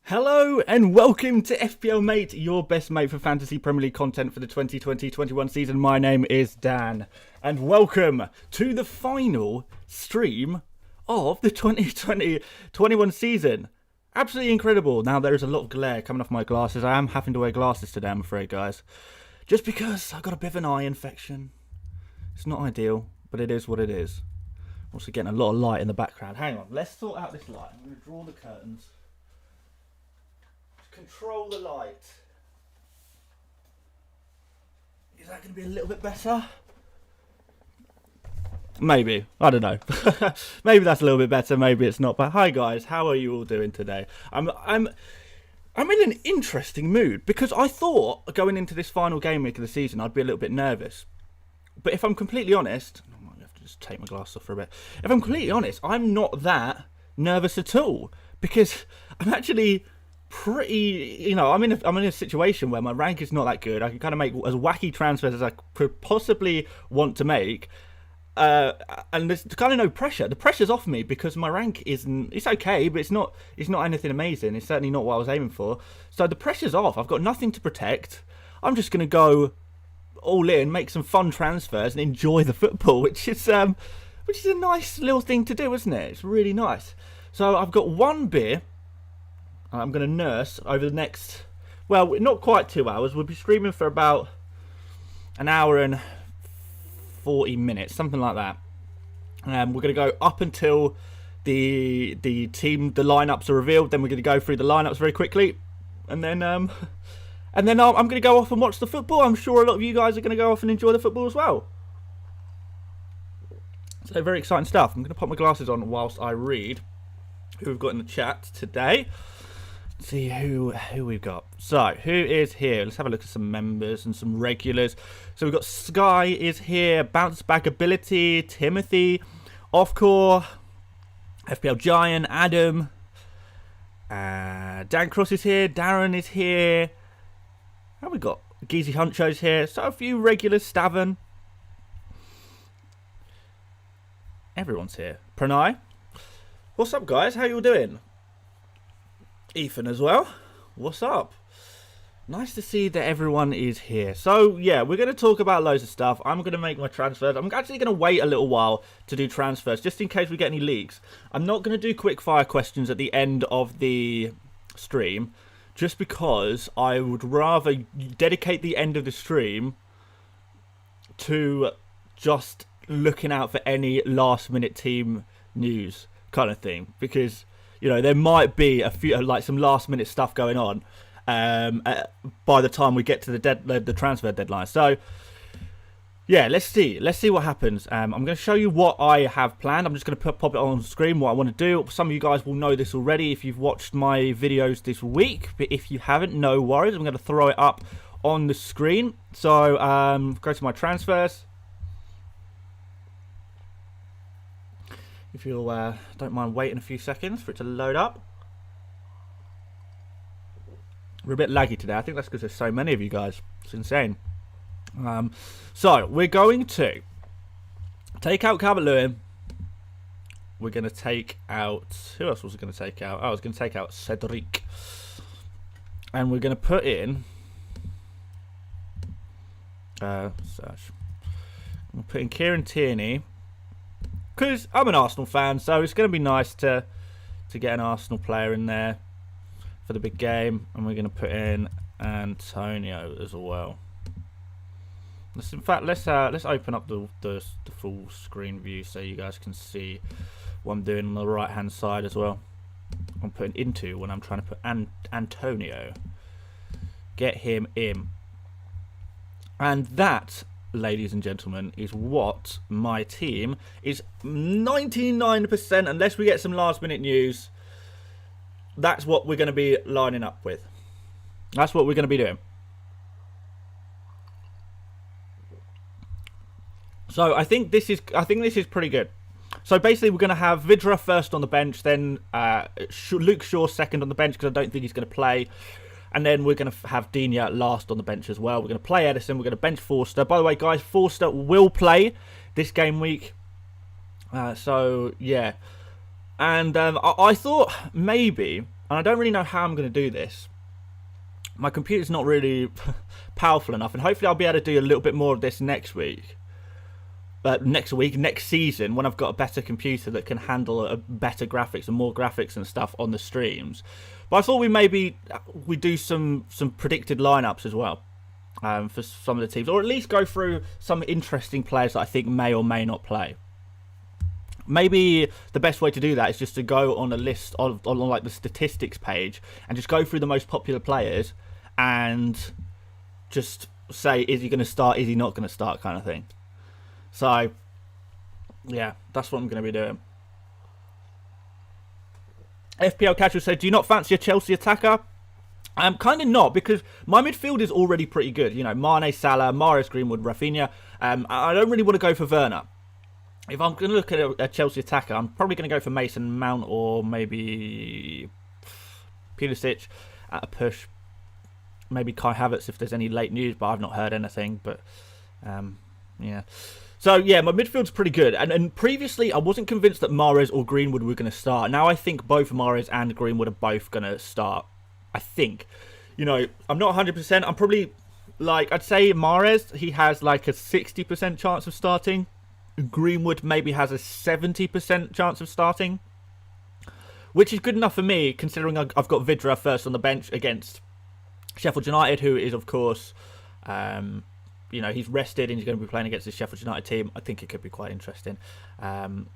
Hello and welcome to FPL Mate, your best mate for Fantasy Premier League content for the 2020-21 season. My name is Dan, and welcome to the final stream of the 2020-21 season. Absolutely incredible. Now, there is a lot of glare coming off my glasses. I am having to wear glasses today, I'm afraid, guys. Just because I've got a bit of an eye infection. It's not ideal, but it is what it is. Also getting a lot of light in the background. Hang on, let's sort out this light. I'm going to draw the curtains. Control the light. Is that going to be a little bit better? Maybe. I don't know. Maybe that's a little bit better. Maybe it's not. But hi guys, how are you all doing today? I'm in an interesting mood because I thought going into this final game week of the season I'd be a little bit nervous. But if I'm completely honest, I might have to just take my glasses off for a bit. If I'm completely honest, I'm not that nervous at all because I'm actually pretty, I'm in a situation where my rank is not that good. I can kind of make as wacky transfers as I could possibly want to make, and there's kind of no pressure. The pressure's off me because my rank it's okay, but it's not anything amazing. It's certainly not what I was aiming for. So the pressure's off. I've got nothing to protect. I'm just gonna go all in, make some fun transfers, and enjoy the football, which is a nice little thing to do, isn't it? It's really nice. So I've got one beer I'm going to nurse over the next, well, not quite 2 hours. We'll be streaming for about an hour and 40 minutes, something like that. We're going to go up until the lineups are revealed. Then we're going to go through the lineups very quickly, and then I'm going to go off and watch the football. I'm sure a lot of you guys are going to go off and enjoy the football as well. So very exciting stuff. I'm going to put my glasses on whilst I read who we've got in the chat today. Let's see who we've got. So, who is here? Let's have a look at some members and some regulars. So we've got Sky is here, Bounce Back Ability, Timothy, Offcore, FPL Giant, Adam, Dan Cross is here, Darren is here. And we've got Geezy Huncho's here. So a few regulars, Staven. Everyone's here. Pranay. What's up, guys? How you all doing? Ethan as well. What's up? Nice to see that everyone is here. So, yeah, we're going to talk about loads of stuff. I'm going to make my transfers. I'm actually going to wait a little while to do transfers, just in case we get any leaks. I'm not going to do quick fire questions at the end of the stream, just because I would rather dedicate the end of the stream to just looking out for any last-minute team news kind of thing. Because, you know, there might be a few, like, some last-minute stuff going on. By the time we get to the transfer deadline. So, yeah, let's see what happens. I'm going to show you what I have planned. I'm just going to pop it on screen, what I want to do. Some of you guys will know this already if you've watched my videos this week. But if you haven't, no worries. I'm going to throw it up on the screen. So, go to my transfers. If you don't mind waiting a few seconds for it to load up. We're a bit laggy today. I think that's because there's so many of you guys. It's insane. So, we're going to take out Calvert-Lewin. We're going to take out... Who else was I going to take out? Oh, I was going to take out Cedric. And we're going to put in... search. I'm going to put in Kieran Tierney. Because I'm an Arsenal fan, so it's going to be nice to get an Arsenal player in there for the big game, and we're going to put in Antonio as well. Let's open up the full screen view so you guys can see what I'm doing on the right hand side as well. I'm putting into when I'm trying to put Antonio. Get him in. And that, ladies and gentlemen, is what my team is 99%, unless we get some last minute news. That's what we're going to be lining up with. That's what we're going to be doing. So I think this is pretty good. So basically, we're going to have Vidra first on the bench, then Luke Shaw second on the bench because I don't think he's going to play, and then we're going to have Digne last on the bench as well. We're going to play Edison. We're going to bench Forster. By the way, guys, Forster will play this game week. So yeah. And I thought maybe, and I don't really know how I'm going to do this. My computer's not really powerful enough, and hopefully I'll be able to do a little bit more of this next week. Next season, when I've got a better computer that can handle better graphics and more graphics and stuff on the streams. But I thought we do some predicted lineups as well for some of the teams, or at least go through some interesting players that I think may or may not play. Maybe the best way to do that is just to go on a list on like the statistics page and just go through the most popular players and just say, is he going to start, is he not going to start, kind of thing. So, yeah, that's what I'm going to be doing. FPL Casual said, do you not fancy a Chelsea attacker? I'm kind of not, because my midfield is already pretty good. You know, Mane, Salah, Mahrez, Greenwood, Rafinha. I don't really want to go for Werner. If I'm going to look at a Chelsea attacker, I'm probably going to go for Mason Mount or maybe Pulisic at a push. Maybe Kai Havertz if there's any late news, but I've not heard anything. But, yeah. So, yeah, my midfield's pretty good. And previously, I wasn't convinced that Mahrez or Greenwood were going to start. Now I think both Mahrez and Greenwood are both going to start. I think. You know, I'm not 100%. I'm probably, like, I'd say Mahrez, he has like a 60% chance of starting. Greenwood maybe has a 70% chance of starting, which is good enough for me, considering I've got Vidra first on the bench against Sheffield United, who is, of course, you know, he's rested and he's going to be playing against the Sheffield United team. I think it could be quite interesting. Someone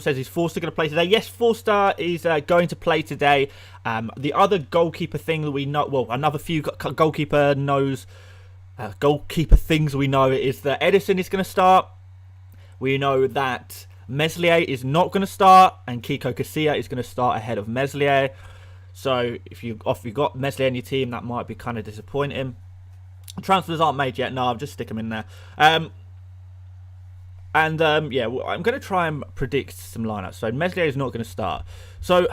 says, is Forster going to play today? Yes, Forster is going to play today. The other goalkeeper thing that we know, well, another few goalkeeper things we know is that Edison is going to start. We know that Meslier is not going to start, and Kiko Casilla is going to start ahead of Meslier. So if you've got Meslier in your team, that might be kind of disappointing. Transfers aren't made yet. No, I'll just stick them in there. Yeah, I'm going to try and predict some lineups. So Meslier is not going to start. So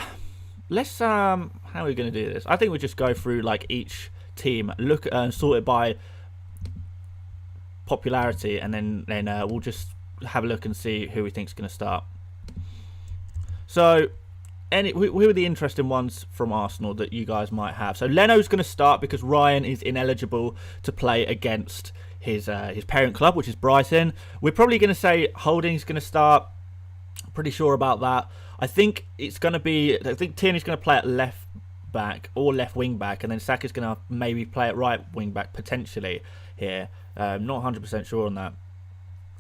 let's how are we going to do this? I think we'll just go through like each team, look and sort it by popularity, and then we'll just have a look and see who we think is going to start. So who are the interesting ones from Arsenal that you guys might have? So Leno's going to start because Ryan is ineligible to play against his parent club, which is Brighton. We're probably going to say Holding's going to start. Pretty sure about that. I think it's going to be. I think Tierney's going to play at left back or left wing back, and then Saka's going to maybe play at right wing back potentially here. Not 100% sure on that.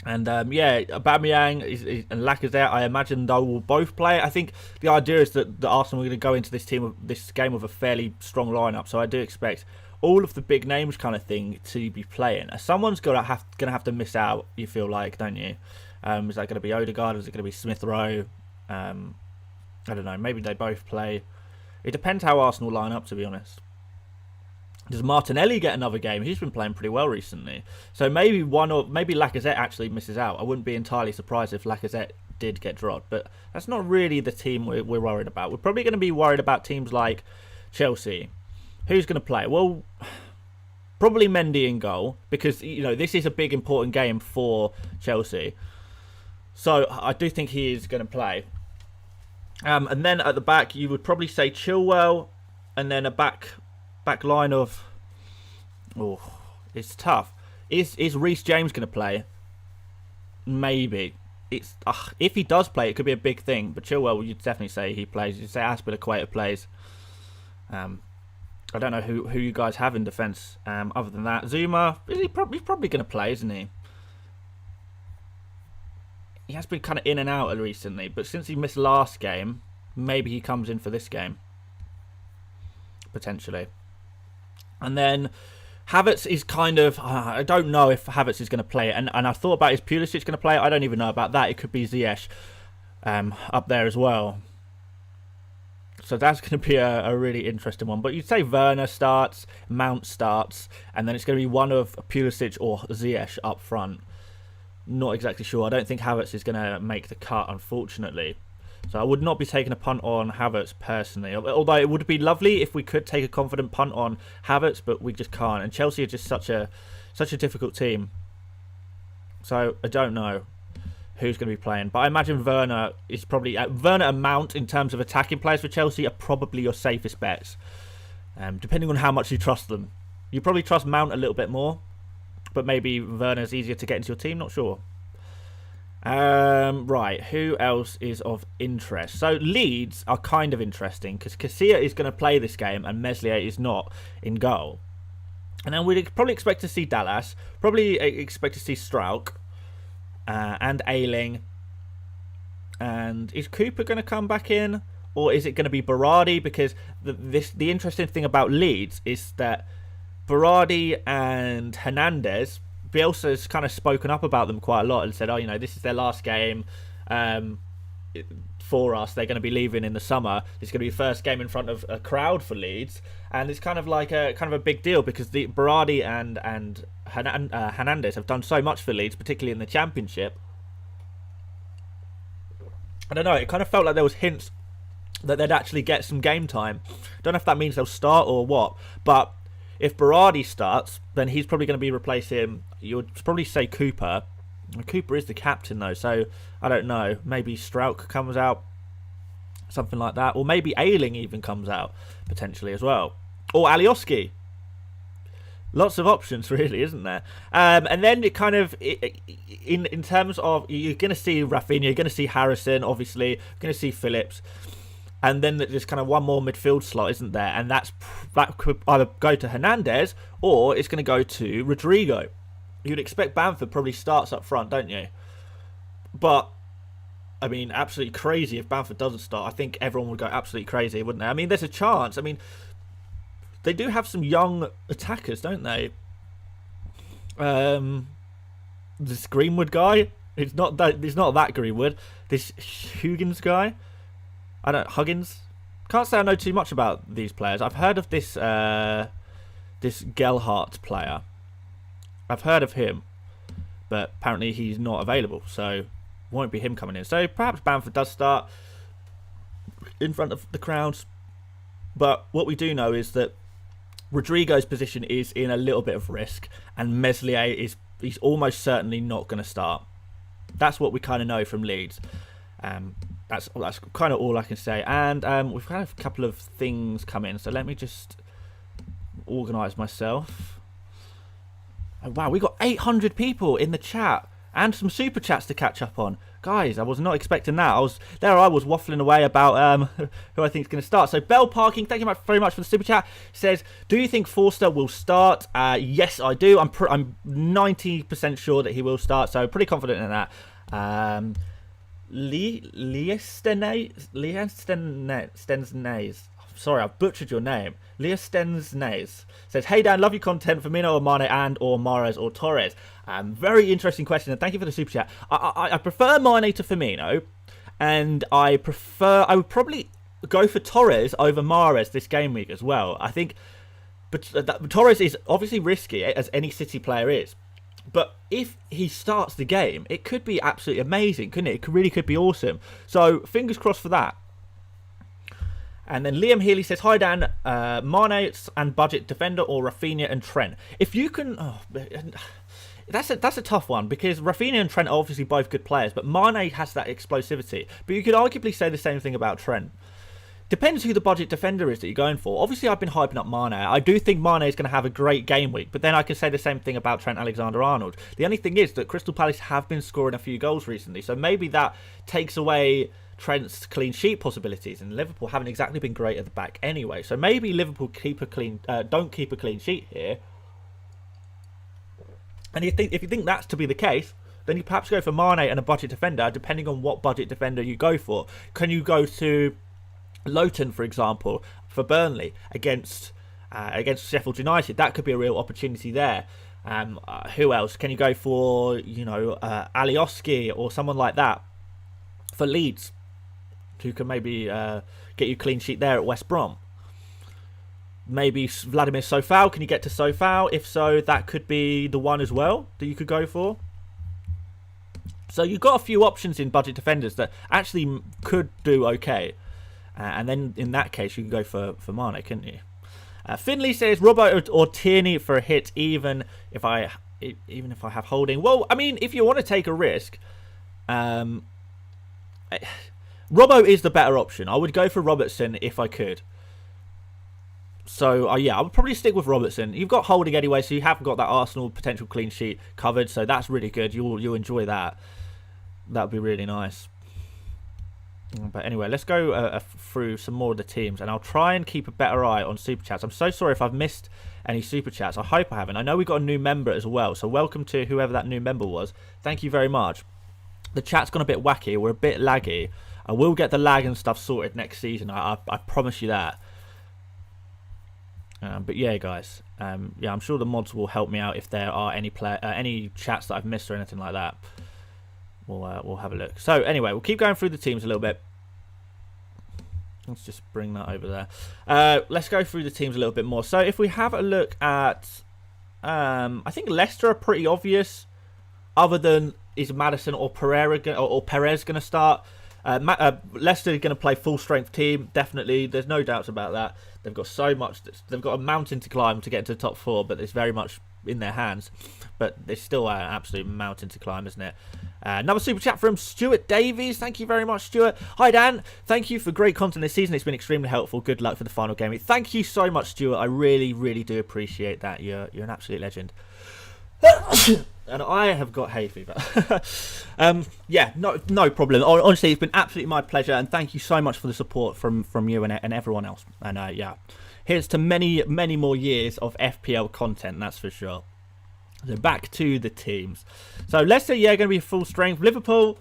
And yeah, Aubameyang and Lacazette, I imagine they will both play. I think the idea is that Arsenal are going to go into this game with a fairly strong lineup, so I do expect all of the big names kind of thing to be playing. Someone's going to have to miss out. You feel like, don't you? Is that going to be Odegaard? Is it going to be Smith Rowe? I don't know. Maybe they both play. It depends how Arsenal line up, to be honest. Does Martinelli get another game? He's been playing pretty well recently. So maybe maybe Lacazette actually misses out. I wouldn't be entirely surprised if Lacazette did get dropped. But that's not really the team we're worried about. We're probably going to be worried about teams like Chelsea. Who's going to play? Well, probably Mendy in goal, because this is a big important game for Chelsea. So I do think he is going to play. And then at the back, you would probably say Chilwell, and then a back line of. Oh, it's tough. Is Reece James going to play? Maybe. It's if he does play, it could be a big thing. But Chilwell, you'd definitely say he plays. You'd say Aspilicueta plays. I don't know who you guys have in defence. Other than that, Zuma, he's probably going to play, isn't he? He has been kind of in and out recently, but since he missed last game, maybe he comes in for this game. Potentially. And then Havertz is kind of... I don't know if Havertz is going to play. And I thought about, is Pulisic going to play? I don't even know about that. It could be Ziyech up there as well. So that's going to be a really interesting one. But you'd say Werner starts, Mount starts, and then it's going to be one of Pulisic or Ziyech up front. Not exactly sure. I don't think Havertz is going to make the cut, unfortunately. So I would not be taking a punt on Havertz personally. Although it would be lovely if we could take a confident punt on Havertz, but we just can't. And Chelsea are just such a difficult team. So I don't know who's going to be playing. But I imagine Werner is probably... Werner and Mount, in terms of attacking players for Chelsea, are probably your safest bets. Depending on how much you trust them. You probably trust Mount a little bit more. But maybe Werner's easier to get into your team, not sure. Right, who else is of interest? So Leeds are kind of interesting because Casilla is going to play this game and Meslier is not in goal. And then we'd probably expect to see Dallas, probably expect to see Strauch and Ayling. And is Cooper going to come back in? Or is it going to be Berardi? Because the interesting thing about Leeds is that Berardi and Hernandez, Bielsa's kind of spoken up about them quite a lot and said, this is their last game for us. They're going to be leaving in the summer. It's going to be the first game in front of a crowd for Leeds. And it's kind of like a big deal because the Berardi and Hernandez have done so much for Leeds, particularly in the Championship. I don't know, it kind of felt like there was hints that they'd actually get some game time. Don't know if that means they'll start or what, but if Berardi starts, then he's probably going to be replacing, you'd probably say Cooper. Cooper is the captain though, so I don't know. Maybe Strauch comes out, something like that. Or maybe Ayling even comes out, potentially as well. Or Alioski. Lots of options, really, isn't there? And then it kind of, in terms of, you're going to see Rafinha, you're going to see Harrison, obviously, you're going to see Phillips. And then there's kind of one more midfield slot, isn't there? And that could either go to Hernandez or it's going to go to Rodrigo. You'd expect Bamford probably starts up front, don't you? But, I mean, absolutely crazy if Bamford doesn't start. I think everyone would go absolutely crazy, wouldn't they? I mean, there's a chance. I mean, they do have some young attackers, don't they? This Greenwood guy, it's not that Greenwood. This Huggins guy. Huggins. Can't say I know too much about these players. I've heard of this Gelhardt player. I've heard of him, but apparently he's not available, so won't be him coming in. So perhaps Bamford does start in front of the crowds. But what we do know is that Rodrigo's position is in a little bit of risk, and Meslier he's almost certainly not going to start. That's what we kind of know from Leeds. that's kind of all I can say. And we've had a couple of things come in, so let me just organise myself. Oh, wow, we got 800 people in the chat and some super chats to catch up on. Guys, I was not expecting that. I was waffling away about who I think is going to start. So Bell Parking, thank you very much for the super chat. Says, do you think Forster will start? Yes, I do. I'm 90% sure that he will start. So pretty confident in that. Liestensnays. Sorry, I've butchered your name. Liestensnays says, hey Dan, love your content. Firmino or Mane and or Mahrez or Torres. Very interesting question, and thank you for the super chat. I prefer Mane to Firmino, and I would probably go for Torres over Mahrez this game week as well. I think, but Torres is obviously risky, as any City player is. But if he starts the game, it could be absolutely amazing, couldn't it? It really could be awesome. So fingers crossed for that. And then Liam Healy says, hi Dan, Mane and budget defender or Rafinha and Trent. If you can... That's a tough one, because Rafinha and Trent are obviously both good players, but Mane has that explosivity. But you could arguably say the same thing about Trent. Depends who the budget defender is that you're going for. Obviously, I've been hyping up Mane. I do think Mane is going to have a great game week, but then I can say the same thing about Trent Alexander-Arnold. The only thing is that Crystal Palace have been scoring a few goals recently, so maybe that takes away Trent's clean sheet possibilities, and Liverpool haven't exactly been great at the back anyway. So maybe Liverpool don't keep a clean sheet here. And if you think that's to be the case, then you perhaps go for Mane and a budget defender, depending on what budget defender you go for. Can you go to Lowton, for example, for Burnley against Sheffield United? That could be a real opportunity there. Who else? Can you go for, Alioski or someone like that for Leeds, who can maybe get you clean sheet there at West Brom? Maybe Vladimir Sofal. Can you get to Sofal? If so, that could be the one as well that you could go for. So you've got a few options in budget defenders that actually could do okay. And then in that case, you can go for Mane, couldn't you? Finley says, Robbo or Tierney for a hit, even if I have holding. Well, I mean, if you want to take a risk, Robbo is the better option. I would go for Robertson if I could. So, yeah, I would probably stick with Robertson. You've got holding anyway, so you have got that Arsenal potential clean sheet covered. So that's really good. You'll enjoy that. That would be really nice. But anyway, let's go through some more of the teams, and I'll try and keep a better eye on super chats. I'm so sorry if I've missed any super chats. I hope I haven't. I know we got a new member as well, so welcome to whoever that new member was. Thank you very much. The chat's gone a bit wacky. We're a bit laggy. I will get the lag and stuff sorted next season. I promise you that. But yeah, guys. Yeah, I'm sure the mods will help me out if there are any chats that I've missed or anything like that. We'll have a look. So anyway, we'll keep going through the teams a little bit. Let's just bring that over there. Let's go through the teams a little bit more. So if we have a look at, I think Leicester are pretty obvious. Other than, is Maddison or Perez going to start? Leicester are going to play full strength team. Definitely, there's no doubts about that. They've got so much. They've got a mountain to climb to get into the top four, but it's very much in their hands. But it's still an absolute mountain to climb, isn't it? Another super chat from Stuart Davies. Thank you very much, Stuart. Hi, Dan. Thank you for great content this season. It's been extremely helpful. Good luck for the final game. Thank you so much, Stuart. I really, really do appreciate that. You're an absolute legend. And I have got hay fever. Yeah, no problem. Honestly, it's been absolutely my pleasure, and thank you so much for the support from you and everyone else. And yeah, here's to many, many more years of FPL content, that's for sure. So back to the teams. So Leicester, yeah, going to be full strength. Liverpool,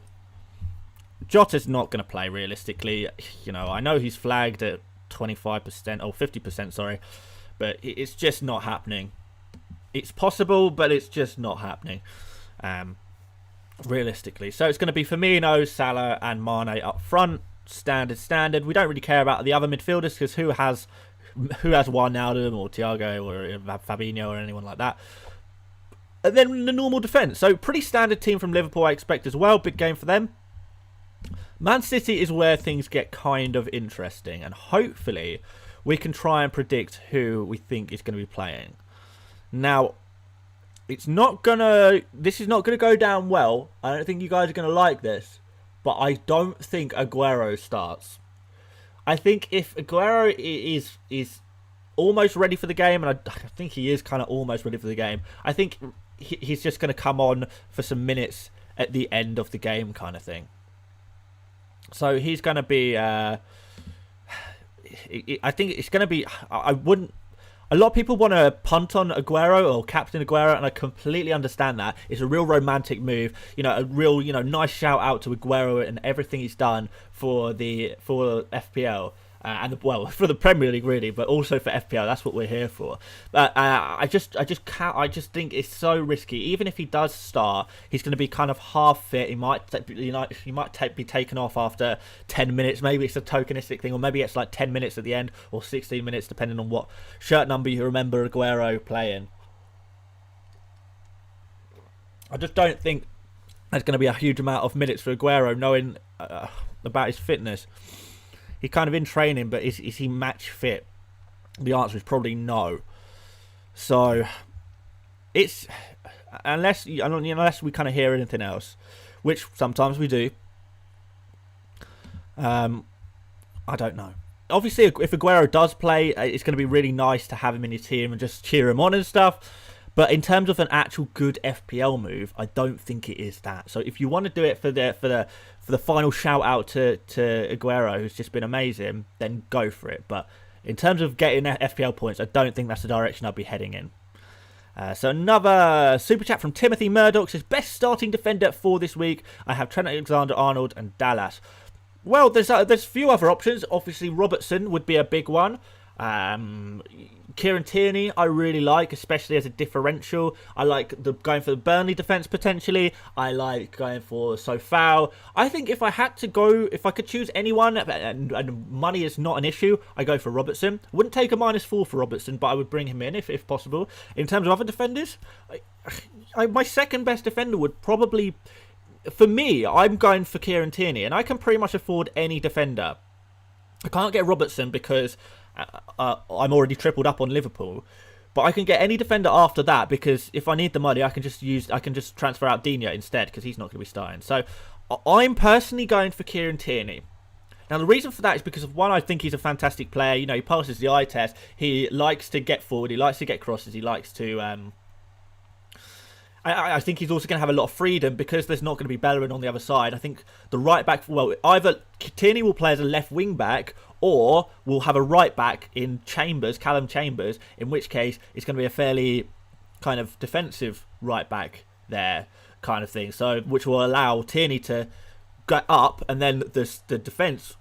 Jota's not going to play realistically. I know he's flagged at 25% or 50%, sorry, but it's just not happening. It's possible, but it's just not happening, realistically. So it's going to be Firmino, Salah, and Mane up front. Standard. We don't really care about the other midfielders, because who has Wijnaldum or Thiago or Fabinho or anyone like that. And then the normal defence. So pretty standard team from Liverpool, I expect as well. Big game for them. Man City is where things get kind of interesting, and hopefully we can try and predict who we think is going to be playing. Now, this is not gonna go down well. I don't think you guys are gonna like this, but I don't think Aguero starts. I think if Aguero is almost ready for the game, and I think he is kind of almost ready for the game, I think he's just going to come on for some minutes at the end of the game kind of thing. So he's going to be... I think it's going to be... I wouldn't... A lot of people want to punt on Aguero or captain Aguero, and I completely understand that. It's a real romantic move, a real, nice shout out to Aguero and everything he's done for FPL. For the Premier League really, but also for FPL. That's what we're here for. But I just think it's so risky. Even if he does start, he's going to be kind of half fit. He might be taken off after 10 minutes. Maybe it's a tokenistic thing, or maybe it's like 10 minutes at the end, or 16 minutes, depending on what shirt number you remember Aguero playing. I just don't think there's going to be a huge amount of minutes for Aguero, knowing about his fitness. He's kind of in training, but is he match fit? The answer is probably no. So it's unless we kind of hear anything else, which sometimes we do. I don't know. Obviously, if Aguero does play, it's going to be really nice to have him in your team and just cheer him on and stuff. But in terms of an actual good FPL move, I don't think it is that. So if you want to do it for the final shout out to Aguero, who's just been amazing, then go for it. But in terms of getting FPL points, I don't think that's the direction I'll be heading in. So another super chat from Timothy Murdoch says, best starting defender for this week. I have Trent Alexander-Arnold and Dallas. Well, there's few other options. Obviously, Robertson would be a big one. Kieran Tierney I really like, especially as a differential. I like going for the Burnley defence potentially. I like going for Sofao. I think if I could choose anyone and money is not an issue, I go for Robertson. Wouldn't take a -4 for Robertson, but I would bring him in if possible. In terms of other defenders, my second best defender would probably, for me, I'm going for Kieran Tierney, and I can pretty much afford any defender. I can't get Robertson because I'm already tripled up on Liverpool, but I can get any defender after that because if I need the money, I can just transfer out Digne instead because he's not going to be starting. So I'm personally going for Kieran Tierney. Now the reason for that is because of one, I think he's a fantastic player. He passes the eye test. He likes to get forward. He likes to get crosses. He likes to. I think he's also going to have a lot of freedom because there's not going to be Bellerin on the other side. I think the right back, well, either Tierney will play as a left wing back or we'll have a right back in Callum Chambers, in which case it's going to be a fairly kind of defensive right back there kind of thing. So, which will allow Tierney to get up and then the defence,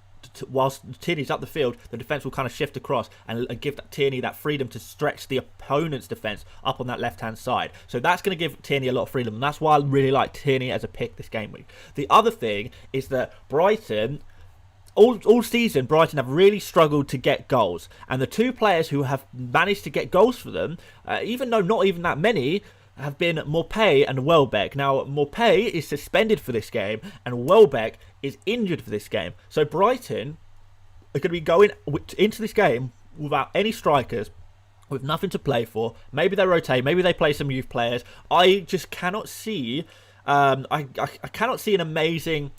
whilst Tierney's up the field, the defence will kind of shift across and give Tierney that freedom to stretch the opponent's defence up on that left-hand side. So that's going to give Tierney a lot of freedom, and that's why I really like Tierney as a pick this game week. The other thing is that Brighton, all season, Brighton have really struggled to get goals, and the two players who have managed to get goals for them, even though not even that many, have been Maupay and Welbeck. Now, Maupay is suspended for this game, and Welbeck is injured for this game. So Brighton are going to be going into this game without any strikers, with nothing to play for. Maybe they rotate, maybe they play some youth players. I just cannot see, I cannot see an amazing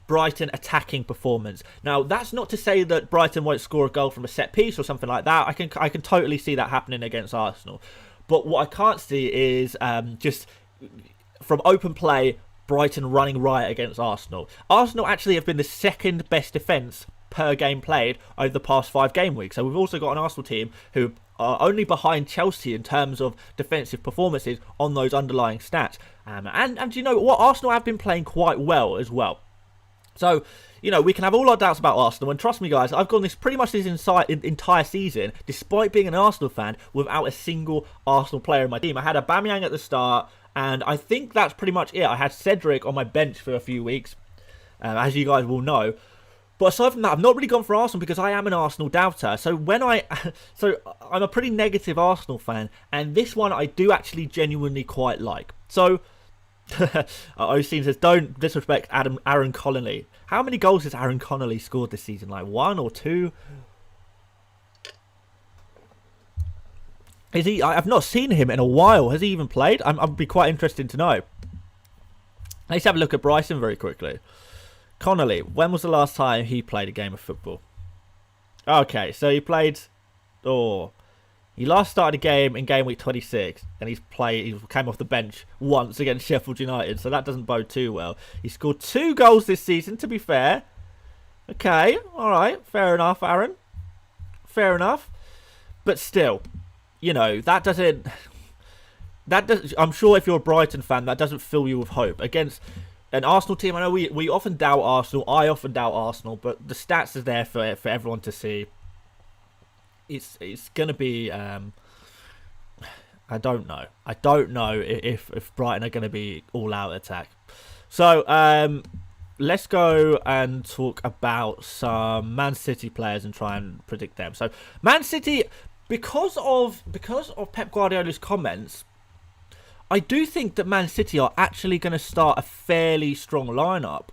Brighton attacking performance. Now, that's not to say that Brighton won't score a goal from a set piece or something like that. I can totally see that happening against Arsenal. But what I can't see is just from open play, Brighton running riot against Arsenal. Arsenal actually have been the second best defence per game played over the past 5 game weeks. So we've also got an Arsenal team who are only behind Chelsea in terms of defensive performances on those underlying stats. And you know what? Arsenal have been playing quite well as well. So, we can have all our doubts about Arsenal, and trust me, guys, I've gone pretty much this entire season, despite being an Arsenal fan, without a single Arsenal player in my team. I had Aubameyang at the start, and I think that's pretty much it. I had Cedric on my bench for a few weeks, as you guys will know. But aside from that, I've not really gone for Arsenal because I am an Arsenal doubter. So I'm a pretty negative Arsenal fan, and this one I do actually genuinely quite like. So, Osteen says, don't disrespect Aaron Connolly. How many goals has Aaron Connolly scored this season? Like 1 or 2? Is he? I've not seen him in a while. Has he even played? I'd be quite interested to know. Let's have a look at Bryson very quickly. Connolly, when was the last time he played a game of football? Okay, so he played... Oh... He last started a game in Gameweek 26, and he came off the bench once against Sheffield United, so that doesn't bode too well. He scored 2 goals this season, to be fair. Okay, alright, fair enough, Aaron. Fair enough. But still, you know, that doesn't... I'm sure if you're a Brighton fan, that doesn't fill you with hope. Against an Arsenal team, I know we often doubt Arsenal, I often doubt Arsenal, but the stats are there for everyone to see. It's going to be... I don't know. I don't know if Brighton are going to be all-out attack. So, let's go and talk about some Man City players and try and predict them. So, Man City, because of Pep Guardiola's comments, I do think that Man City are actually going to start a fairly strong lineup.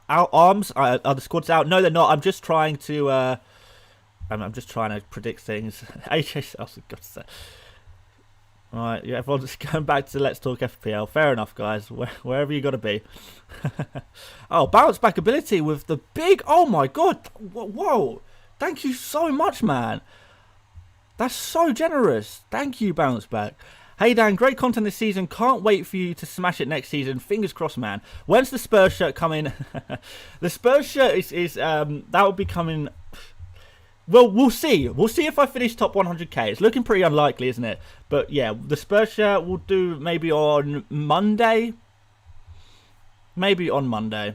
Our arms are the squads out? No, they're not. I'm just trying to. I'm just trying to predict things. AJ Styles, God's sake. All right, yeah, everyone's going back to Let's Talk FPL. Fair enough, guys. Wherever you got to be. Oh, bounce back ability with the big. Oh my God! Whoa! Thank you so much, man. That's so generous. Thank you, bounce back. Hey Dan, great content this season. Can't wait for you to smash it next season. Fingers crossed, man. When's the Spurs shirt coming? The Spurs shirt is that will be coming. Well, we'll see. We'll see if I finish top 100k. It's looking pretty unlikely, isn't it? But yeah, the Spurs shirt we'll do maybe on Monday. Maybe on Monday.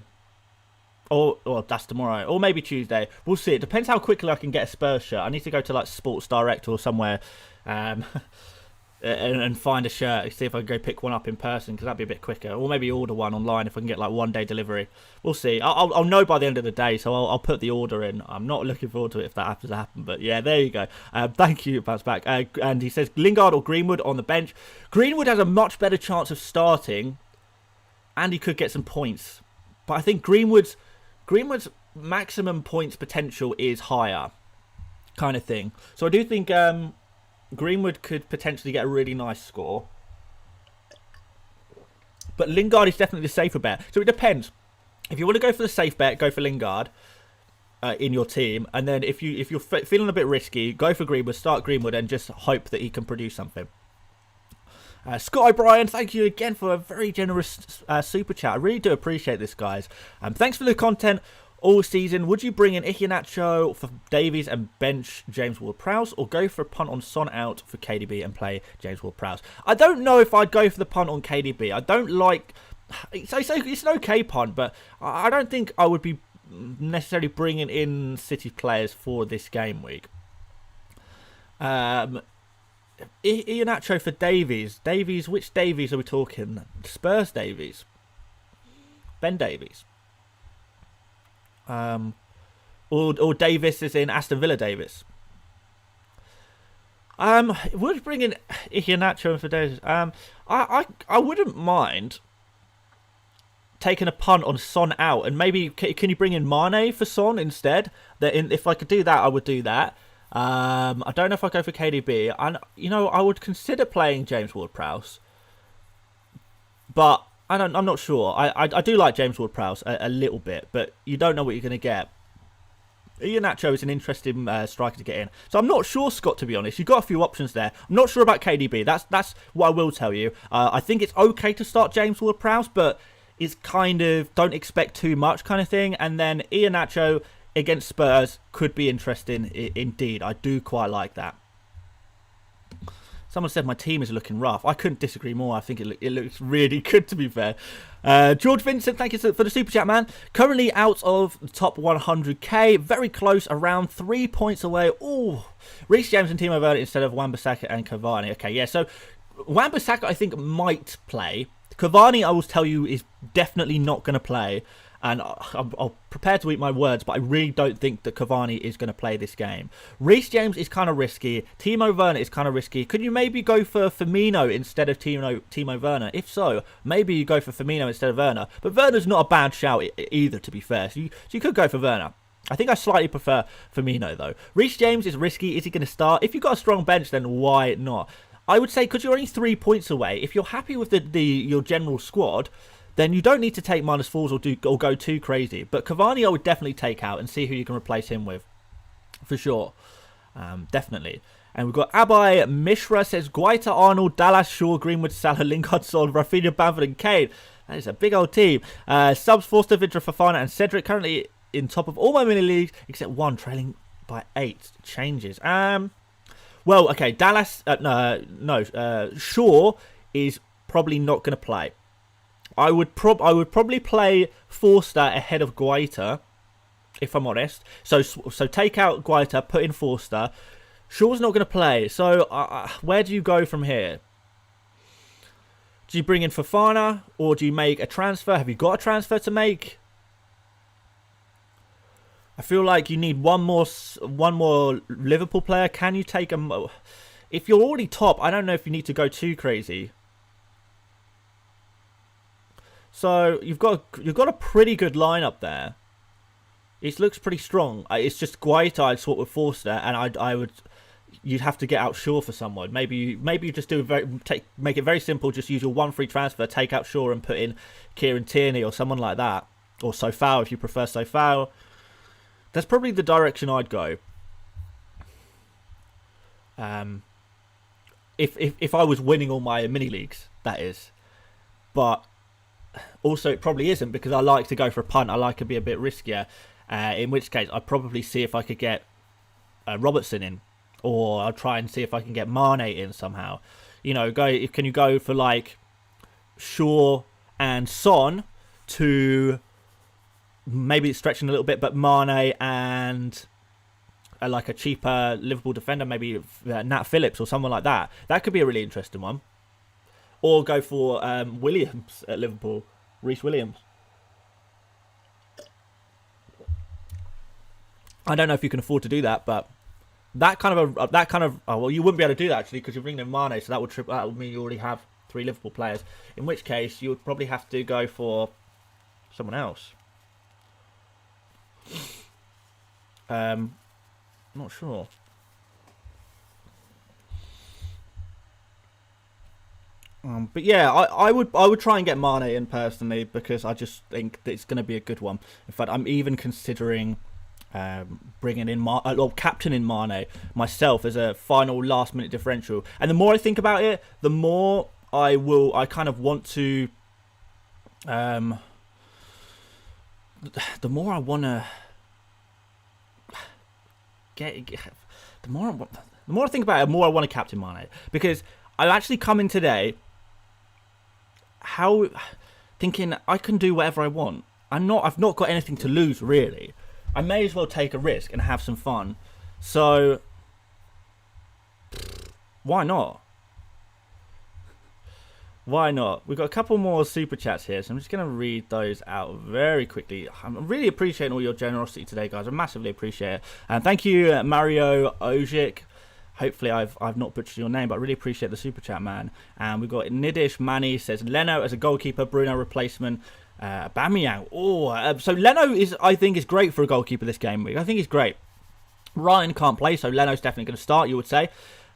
Or that's tomorrow. Or maybe Tuesday. We'll see. It depends how quickly I can get a Spurs shirt. I need to go to like Sports Direct or somewhere. And find a shirt, see if I can go pick one up in person, because that'd be a bit quicker. Or maybe order one online if I can get like 1 day delivery. We'll see. I'll know by the end of the day, so I'll put the order in. I'm not looking forward to it if that happens to happen, but yeah, there you go. Thank you, bounce back. And he says Lingard or Greenwood on the bench. Greenwood has a much better chance of starting, and he could get some points. But I think Greenwood's maximum points potential is higher, kind of thing. So I do think Greenwood could potentially get a really nice score. But Lingard is definitely the safer bet. So it depends. If you want to go for the safe bet, go for Lingard in your team. And then if you're feeling a bit risky, go for Greenwood, start Greenwood, and just hope that he can produce something. Scott O'Brien, thank you again for a very generous super chat. I really do appreciate this, guys. Thanks for the content all season. Would you bring in Iheanacho for Davies and bench James Ward-Prowse, or go for a punt on Son out for KDB and play James Ward-Prowse? I don't know if I'd go for the punt on KDB. I don't like... It's an okay punt, but I don't think I would be necessarily bringing in City players for this game week. Iheanacho for Davies. Davies, which Davies are we talking? Spurs Davies? Ben Davies? Or Davis is in Aston Villa Davis. Would bring in Iheanacho for Davis. I wouldn't mind taking a punt on Son out, and maybe can you bring in Mane for Son instead? If I could do that, I would do that. I don't know if I go for KDB, and I would consider playing James Ward-Prowse, but I'm not sure. I do like James Ward-Prowse a little bit, but you don't know what you're going to get. Iheanacho is an interesting striker to get in. So I'm not sure, Scott, to be honest. You've got a few options there. I'm not sure about KDB. That's what I will tell you. I think it's okay to start James Ward-Prowse, but it's kind of don't expect too much kind of thing. And then Iheanacho against Spurs could be interesting indeed. I do quite like that. Someone said my team is looking rough. I couldn't disagree more. I think it looks really good, to be fair. George Vincent, thank you for the super chat, man. Currently out of the top 100k. Very close, around 3 points away. Oh, Reece James and Timo Werner instead of Wan-Bissaka and Cavani. Okay, yeah, so Wan-Bissaka I think might play. Cavani, I will tell you, is definitely not going to play. And I'm prepared to eat my words, but I really don't think that Cavani is going to play this game. Reece James is kind of risky. Timo Werner is kind of risky. Could you maybe go for Firmino instead of Timo Werner? If so, maybe you go for Firmino instead of Werner. But Werner's not a bad shout either, to be fair. So you could go for Werner. I think I slightly prefer Firmino, though. Reece James is risky. Is he going to start? If you've got a strong bench, then why not? I would say, because you're only 3 points away, if you're happy with your general squad, then you don't need to take -4s or go too crazy. But Cavani I would definitely take out and see who you can replace him with. For sure. Definitely. And we've got Abai Mishra says Guaita, Arnold, Dallas, Shaw, Greenwood, Salah, Lingard, Son, Rafinha, Bamford and Kane. That is a big old team. Subs, Forster, Vidra, Fofana and Cedric currently in top of all my mini leagues except one, trailing by 8 changes. Well, okay, Dallas, Shaw is probably not going to play. I would probably play Forster ahead of Guaita, if I'm honest. So take out Guaita, put in Forster. Shaw's not going to play. So where do you go from here? Do you bring in Fofana or do you make a transfer? Have you got a transfer to make? I feel like you need one more Liverpool player. Can you take a? If you're already top, I don't know if you need to go too crazy. So you've got a pretty good lineup there. It looks pretty strong. It's just Guaita I'd swap with Forster, and you'd have to get out Shaw for someone. Maybe you just make it very simple. Just use your 1 free transfer, take out Shaw, and put in Kieran Tierney or someone like that, or Sofao if you prefer Sofao. That's probably the direction I'd go. If I was winning all my mini leagues, that is. But also it probably isn't, because I like to go for a punt. I like to be a bit riskier. In which case I'd probably see if I could get Robertson in, or I'll try and see if I can get Mane in somehow. You know, can you go for like Shaw and Son to maybe it's stretching a little bit, but Mane and like a cheaper Liverpool defender, maybe Nat Phillips or someone like that. That could be a really interesting one. Or go for Williams at Liverpool, Reece Williams. I don't know if you can afford to do that, but well, you wouldn't be able to do that actually, because you're bringing in Mane, so that would mean you already have 3 Liverpool players. In which case, you would probably have to go for someone else. Not sure. But yeah, I would try and get Mane in personally, because I just think that it's going to be a good one. In fact, I'm even considering bringing in captaining Mane myself as a final last minute differential. And the more I think about it, the more I kind of want to. The more I want to the more I think about it, the more I want to captain Mane, because I've actually come in today thinking I can do whatever I want. I've not got anything to lose really. I may as well take a risk and have some fun. So why not? Why not? We've got a couple more super chats here, so I'm just going to read those out very quickly. I'm really appreciating all your generosity today, guys. I massively appreciate it. And thank you, Mario Ojic. Hopefully I've not butchered your name, but I really appreciate the super chat, man. And we've got Nidish Mani says Leno as a goalkeeper, Bruno replacement, Aubameyang. So Leno I think is great for a goalkeeper this game week. I think he's great. Ryan can't play, so Leno's definitely going to start, you would say.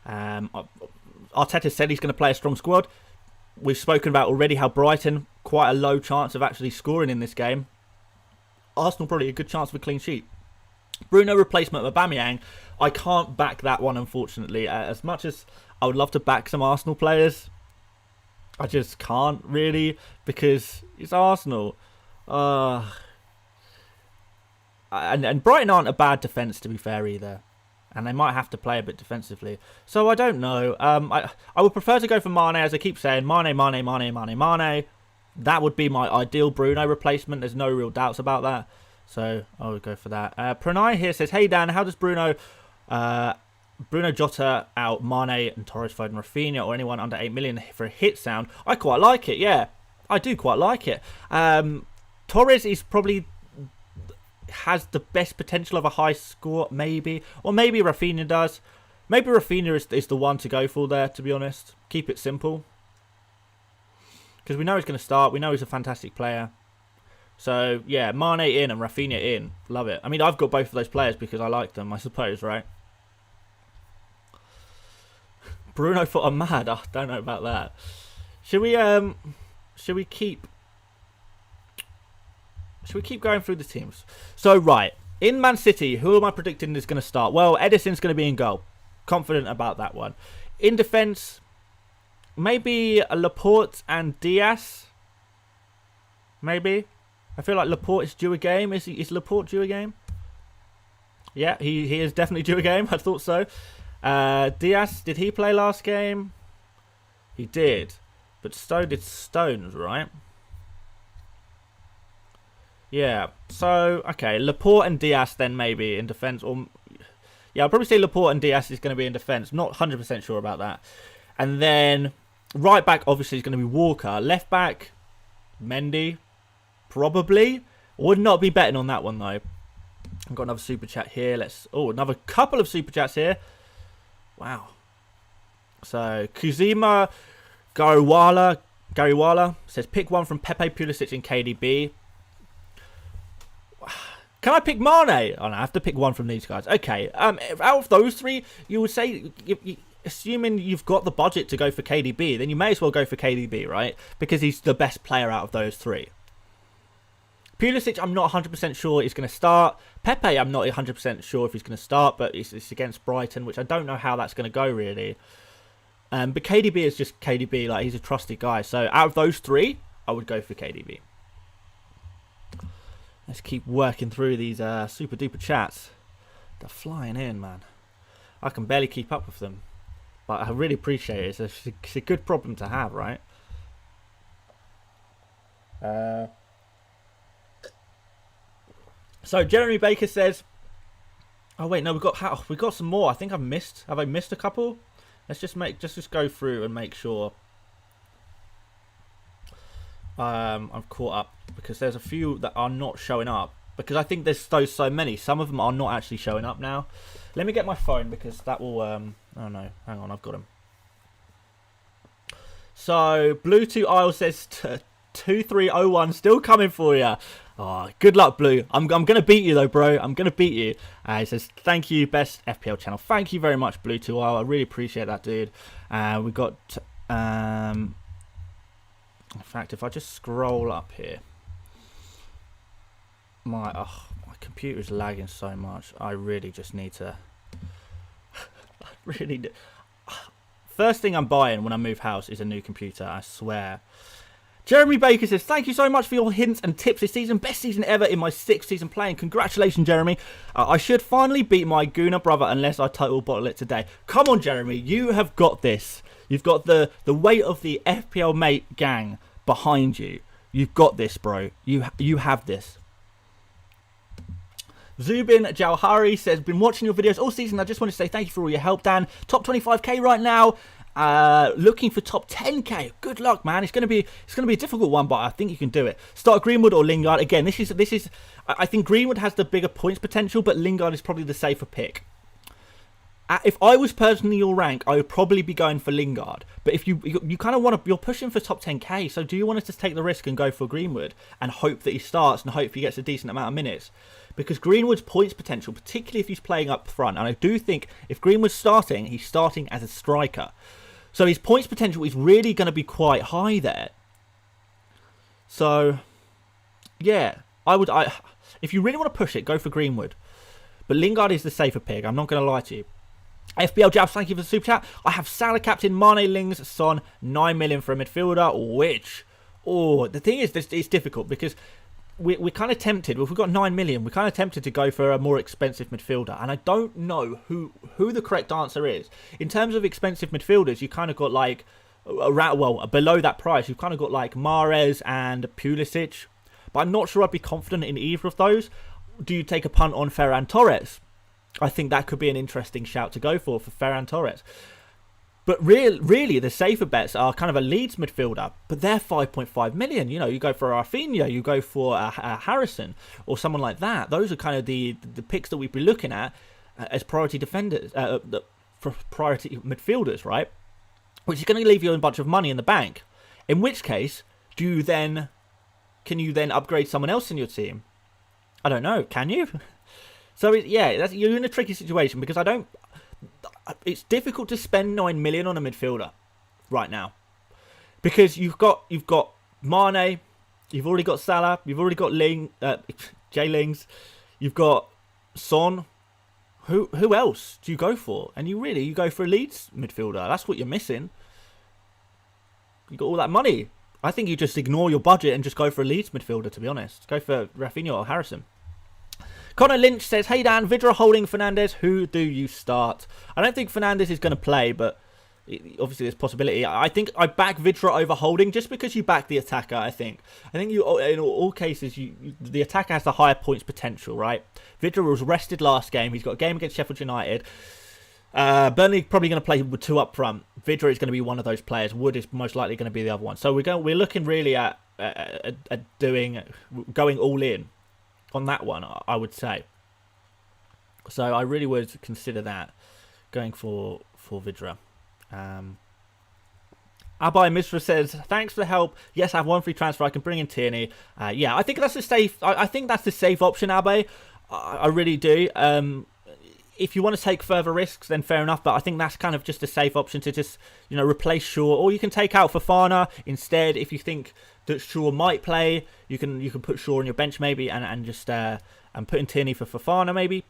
Arteta said he's going to play a strong squad. We've spoken about already how Brighton, quite a low chance of actually scoring in this game. Arsenal probably a good chance of a clean sheet. Bruno replacement of Aubameyang, I can't back that one, unfortunately. As much as I would love to back some Arsenal players, I just can't really, because it's Arsenal. And Brighton aren't a bad defence, to be fair, either. And they might have to play a bit defensively. So I don't know. I would prefer to go for Mane, as I keep saying. Mane. That would be my ideal Bruno replacement. There's no real doubts about that. So I would go for that. Pranay here says, hey Dan, how does Bruno Jota out Mane and Torres, Foden, Rafinha, or anyone under 8 million for a hit sound? I quite like it, yeah. I do quite like it. Torres is probably has the best potential of a high score, maybe. Or maybe Rafinha does. Maybe Rafinha is the one to go for there, to be honest. Keep it simple. Because we know he's going to start. We know he's a fantastic player. So, yeah, Mane in and Rafinha in. Love it. I mean, I've got both of those players because I like them, I suppose, right? Bruno thought I'm mad. I don't know about that. Should we keep Should we keep going through the teams? So, right. In Man City, who am I predicting is going to start? Well, Edison's going to be in goal. Confident about that one. In defence, maybe Laporte and Diaz. Maybe. I feel like Laporte is due a game. Is Laporte due a game? Yeah, he is definitely due a game. I thought so. Diaz, did he play last game? He did. But so did Stones, right? Yeah. So, okay. Laporte and Diaz then maybe in defence. Or yeah, I'll probably say Laporte and Diaz is going to be in defence. Not 100% sure about that. And then right back obviously is going to be Walker. Left back, Mendy. Probably. Would not be betting on that one though. I've got another super chat here. Another couple of super chats here. Wow. So Kuzima Gariwala says pick one from Pepe, Pulisic and KDB. Can I pick Mane? Oh, no, I have to pick one from these guys. Okay. Out of those three, you would say, assuming you've got the budget to go for KDB, then you may as well go for KDB, right? Because he's the best player out of those three. Pulisic, I'm not 100% sure he's going to start. Pepe, I'm not 100% sure if he's going to start, but it's against Brighton, which I don't know how that's going to go, really. But KDB is just KDB. Like, he's a trusted guy. So, out of those three, I would go for KDB. Let's keep working through these super duper chats. They're flying in, man. I can barely keep up with them. But I really appreciate it. It's a good problem to have, right? So Jeremy Baker says, "Oh wait, no, we got some more. I think I've missed. Have I missed a couple? Let's just go through and make sure I've caught up, because there's a few that are not showing up, because I think there's so many. Some of them are not actually showing up now. Let me get my phone, because that will oh no, hang on, I've got them. So Blue2 Isle says 2301 still coming for you. Oh, good luck, Blue. I'm going to beat you, though, bro. I'm going to beat you. He says, thank you, best FPL channel. Thank you very much, Blue2. I really appreciate that, dude. We've got... in fact, if I just scroll up here... My computer's lagging so much. I really just need to... I really do. First thing I'm buying when I move house is a new computer, I swear. Jeremy Baker says, thank you so much for your hints and tips this season. Best season ever in my 6th season playing. Congratulations, Jeremy. I should finally beat my Gooner brother unless I total bottle it today. Come on, Jeremy. You have got this. You've got the weight of the FPL mate gang behind you. You've got this, bro. You have this. Zubin Jauhari says, been watching your videos all season. I just want to say thank you for all your help, Dan. Top 25k right now. Looking for top 10k. Good luck, man. It's gonna be a difficult one, but I think you can do it. Start Greenwood or Lingard. Again, this is. I think Greenwood has the bigger points potential, but Lingard is probably the safer pick. If I was personally your rank, I would probably be going for Lingard. But if you kind of want to, you're pushing for top 10k. So do you want to just take the risk and go for Greenwood and hope that he starts and hope he gets a decent amount of minutes? Because Greenwood's points potential, particularly if he's playing up front, and I do think if Greenwood's starting, he's starting as a striker. So his points potential is really going to be quite high there. So, yeah, if you really want to push it, go for Greenwood. But Lingard is the safer pick. I'm not going to lie to you. FBL Jabs, thank you for the super chat. I have Salah captain, Mane, Lings, Son, 9 million for a midfielder, which, the thing is, it's difficult because we're kind of tempted. If we've got 9 million, we're kind of tempted to go for a more expensive midfielder. And I don't know who the correct answer is. In terms of expensive midfielders, you kind of got like, below that price, you've kind of got like Mahrez and Pulisic. But I'm not sure I'd be confident in either of those. Do you take a punt on Ferran Torres? I think that could be an interesting shout to go for Ferran Torres. But really, the safer bets are kind of a Leeds midfielder, but they're 5.5 million. You know, you go for Rafinha, you go for a Harrison, or someone like that. Those are kind of the picks that we'd be looking at as priority defenders, priority midfielders, right? Which is going to leave you a bunch of money in the bank. In which case, can you then upgrade someone else in your team? I don't know. Can you? So you're in a tricky situation because it's difficult to spend 9 million on a midfielder right now because you've got Mane, You've already got Salah. You've already got Jay Lings. You've got Son. Who else do you go for? And you go for a Leeds midfielder. That's what you're missing. You got all that money. I think you just ignore your budget and just go for a Leeds midfielder, to be honest. Go for Rafinha or Harrison. Connor Lynch says, hey Dan, Vidra holding Fernandes. Who do you start? I don't think Fernandes is going to play, but obviously there's possibility. I think I back Vidra over holding just because you back the attacker, I think you, in all cases, the attacker has the higher points potential, right? Vidra was rested last game. He's got a game against Sheffield United. Burnley probably going to play with 2 up front. Vidra is going to be one of those players. Wood is most likely going to be the other one. So we're looking really at going all in on that one, I would say. So I really would consider that, going for Vidra. Abai Misra says, thanks for the help. Yes, I have 1 free transfer. I can bring in Tierney. Yeah, I think that's a safe. I think that's the safe option, Abai. I really do. If you want to take further risks, then fair enough. But I think that's kind of just a safe option to just, replace Shaw, or you can take out Fofana instead. If you think that Shaw might play, you can put Shaw on your bench maybe, and just and put in Tierney for Fofana maybe.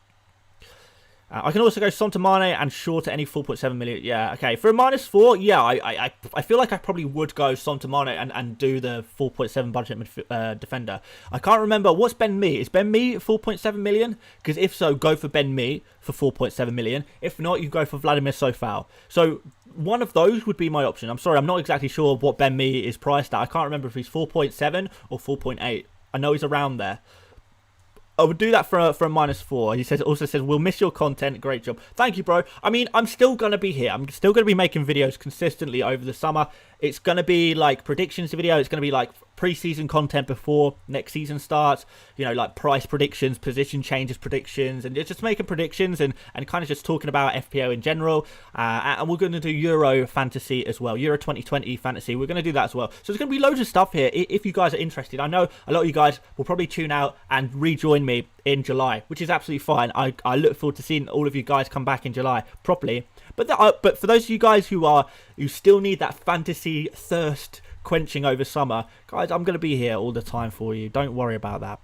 I can also go Son to Mane and Shaw to any 4.7 million. Yeah, okay. For a -4, yeah, I feel like I probably would go Son to Mane and do the 4.7 budget defender. I can't remember. What's Ben Mee? Is Ben Mee 4.7 million? Because if so, go for Ben Mee for 4.7 million. If not, you go for Vladimir Sofal. So one of those would be my option. I'm sorry, I'm not exactly sure what Ben Mee is priced at. I can't remember if he's 4.7 or 4.8. I know he's around there. I would do that for a -4. He also says, we'll miss your content. Great job. Thank you, bro. I mean, I'm still going to be here. I'm still going to be making videos consistently over the summer. It's going to be like predictions video. It's going to be like pre-season content before next season starts. Like price predictions, position changes predictions, and just making predictions and kind of just talking about FPL in general. And we're going to do Euro fantasy as well. Euro 2020 fantasy. We're going to do that as well. So there's going to be loads of stuff here if you guys are interested. I know a lot of you guys will probably tune out and rejoin me in July, which is absolutely fine. I look forward to seeing all of you guys come back in July properly. But for those of you guys who still need that fantasy thirst quenching over summer, guys, I'm going to be here all the time for you. Don't worry about that.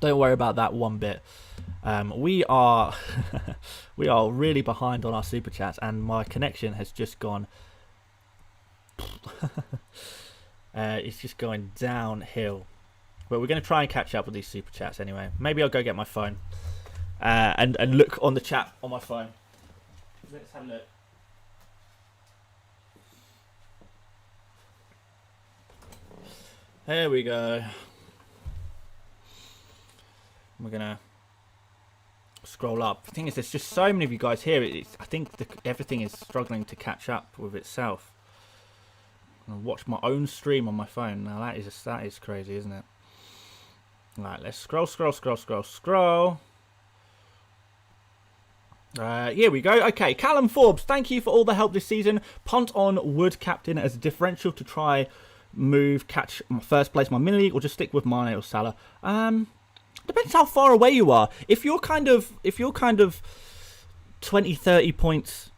Don't worry about that one bit. We are we are really behind on our super chats, and my connection has just gone. It's just going downhill. But we're going to try and catch up with these super chats anyway. Maybe I'll go get my phone and look on the chat on my phone. Let's have a look. There we go. We're going to scroll up. The thing is, there's just so many of you guys here. I think everything is struggling to catch up with itself. I'm going to watch my own stream on my phone. Now that is crazy, isn't it? Right, let's scroll. Here we go. Okay, Callum Forbes, thank you for all the help this season. Punt on Wood captain as a differential to try catch my first place, my mini league, or just stick with Mane or Salah. Depends how far away you are. If you're kind of 20-30 points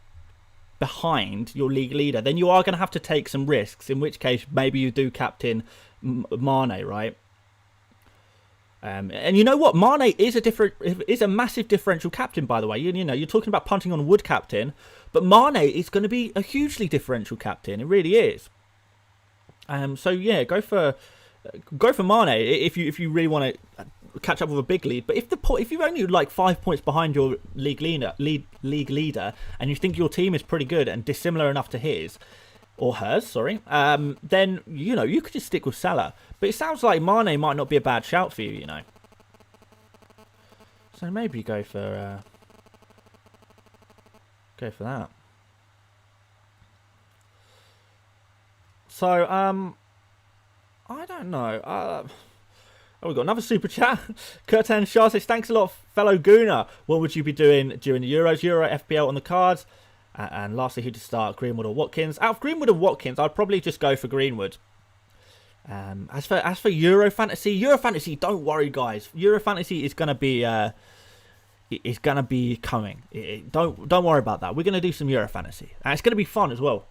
behind your league leader, then you are going to have to take some risks, in which case maybe you do captain Mane, right? And you know what? Mane is a massive differential captain, by the way. You're talking about punting on Wood captain, but Mane is going to be a hugely differential captain. It really is. So yeah, go for Mane if you really want to catch up with a big lead. But if you're only like 5 points behind your league leader, and you think your team is pretty good and dissimilar enough to his or hers, sorry, then you could just stick with Salah. But it sounds like Mane might not be a bad shout for you, So maybe go for that. So I don't know. Oh, we've got another super chat. Kurtan Shah says, thanks a lot, fellow Gooner. What would you be doing during the Euros? Euro FPL on the cards. And lastly, who to start, Greenwood or Watkins? Out of Greenwood and Watkins, I'd probably just go for Greenwood. As for Euro Fantasy, don't worry, guys. Euro Fantasy is gonna be coming. Don't worry about that. We're gonna do some Euro Fantasy, and it's gonna be fun as well.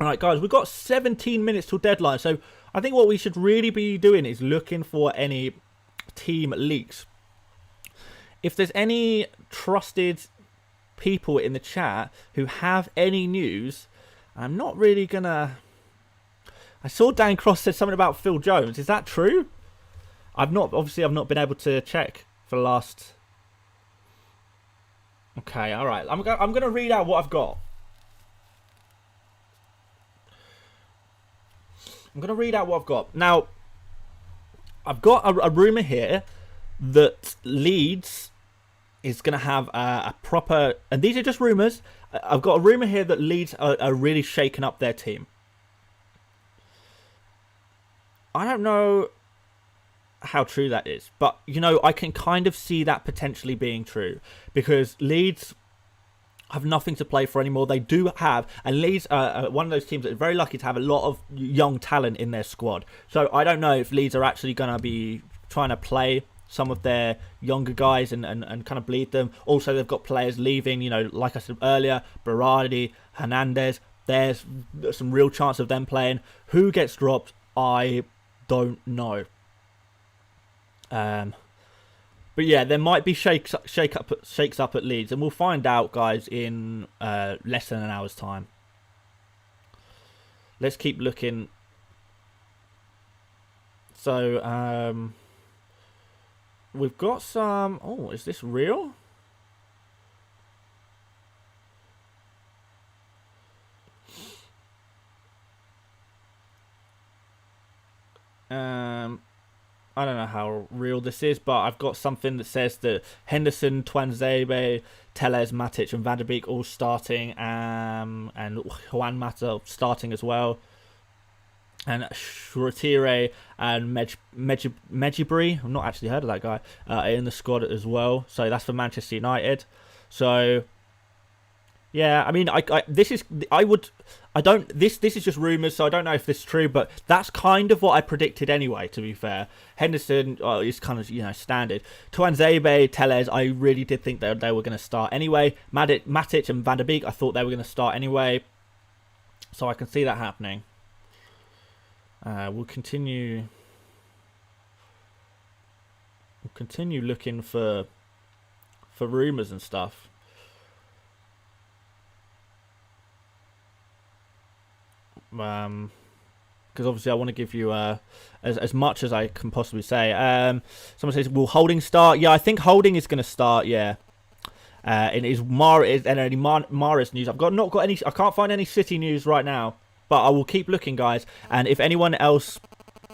All right, guys, we've got 17 minutes till deadline. So I think what we should really be doing is looking for any team leaks. If there's any trusted people in the chat who have any news, I'm not really going to... I saw Dan Cross said something about Phil Jones. Is that true? I've not been able to check for the last... Okay, all right. I'm going to read out what I've got. I'm going to read out what I've got. Now, I've got a rumour here that Leeds is going to have a proper... And these are just rumours. I've got a rumour here that Leeds are really shaking up their team. I don't know how true that is. But, you know, I can kind of see that potentially being true. Because Leeds have nothing to play for anymore. They do have, and Leeds are one of those teams that are very lucky to have a lot of young talent in their squad. So I don't know if Leeds are actually going to be trying to play some of their younger guys and kind of bleed them. Also, they've got players leaving, you know, like I said earlier, Berardi, Hernandez. There's some real chance of them playing. Who gets dropped, I don't know. But yeah, there might be shakes up at Leeds, and we'll find out, guys, in less than an hour's time. Let's keep looking. So we've got some. Oh, is this real? I don't know how real this is, but I've got something that says that Henderson, Tuanzebe, Telles, Matic and Van der Beek all starting, and Juan Mata starting as well. And Shratire and Medjibri, I've not actually heard of that guy, in the squad as well. So that's for Manchester United. So yeah, I mean, this is just rumours, so I don't know if this is true, but that's kind of what I predicted anyway, to be fair. Henderson is kind of, you know, standard. Tuanzebe, Telles, I really did think that they were going to start anyway. Matic and Van der Beek, I thought they were going to start anyway. So I can see that happening. We'll continue looking for rumours and stuff. Because obviously I want to give you as much as I can possibly say. Someone says, will Holding start? Yeah, I think Holding is going to start, yeah. And is any Mahrez news. Not got any. I can't find any City news right now, but I will keep looking, guys. And if anyone else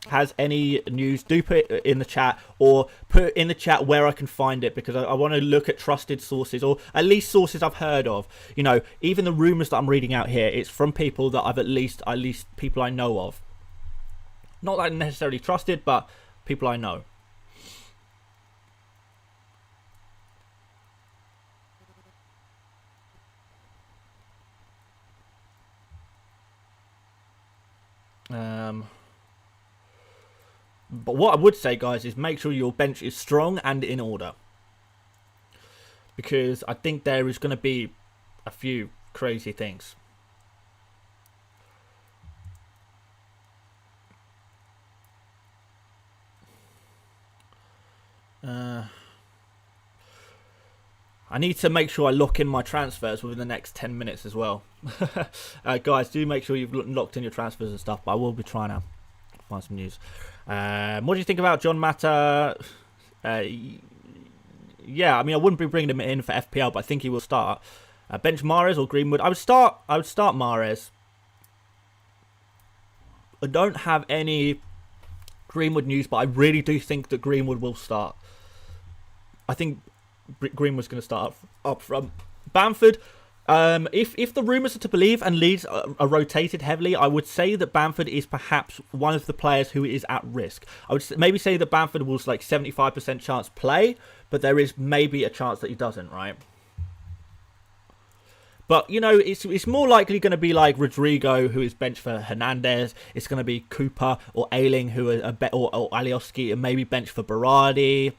has any news, do put it in the chat, or put in the chat where I can find it, because I want to look at trusted sources, or at least sources I've heard of. You know, even the rumours that I'm reading out here, it's from people that I've at least people I know of. Not that necessarily trusted, but people I know. But what I would say, guys, is make sure your bench is strong and in order. Because I think there is going to be a few crazy things. I need to make sure I lock in my transfers within the next 10 minutes as well. Guys, do make sure you've locked in your transfers and stuff, but I will be trying to find some news. What do you think about John Mata? Yeah, I mean, I wouldn't be bringing him in for FPL, but I think he will start. Bench Mahrez or Greenwood? I would start Mahrez. I don't have any Greenwood news, but I really do think that Greenwood will start. I think Greenwood's going to start up front. Bamford, if the rumours are to believe and Leeds are rotated heavily, I would say that Bamford is perhaps one of the players who is at risk. I would maybe say that Bamford will like 75% chance play, but there is maybe a chance that he doesn't, right? But, you know, it's more likely going to be like Rodrigo, who is benched for Hernandez. It's going to be Cooper or Ayling, who are or Alioski, and maybe benched for Berardi.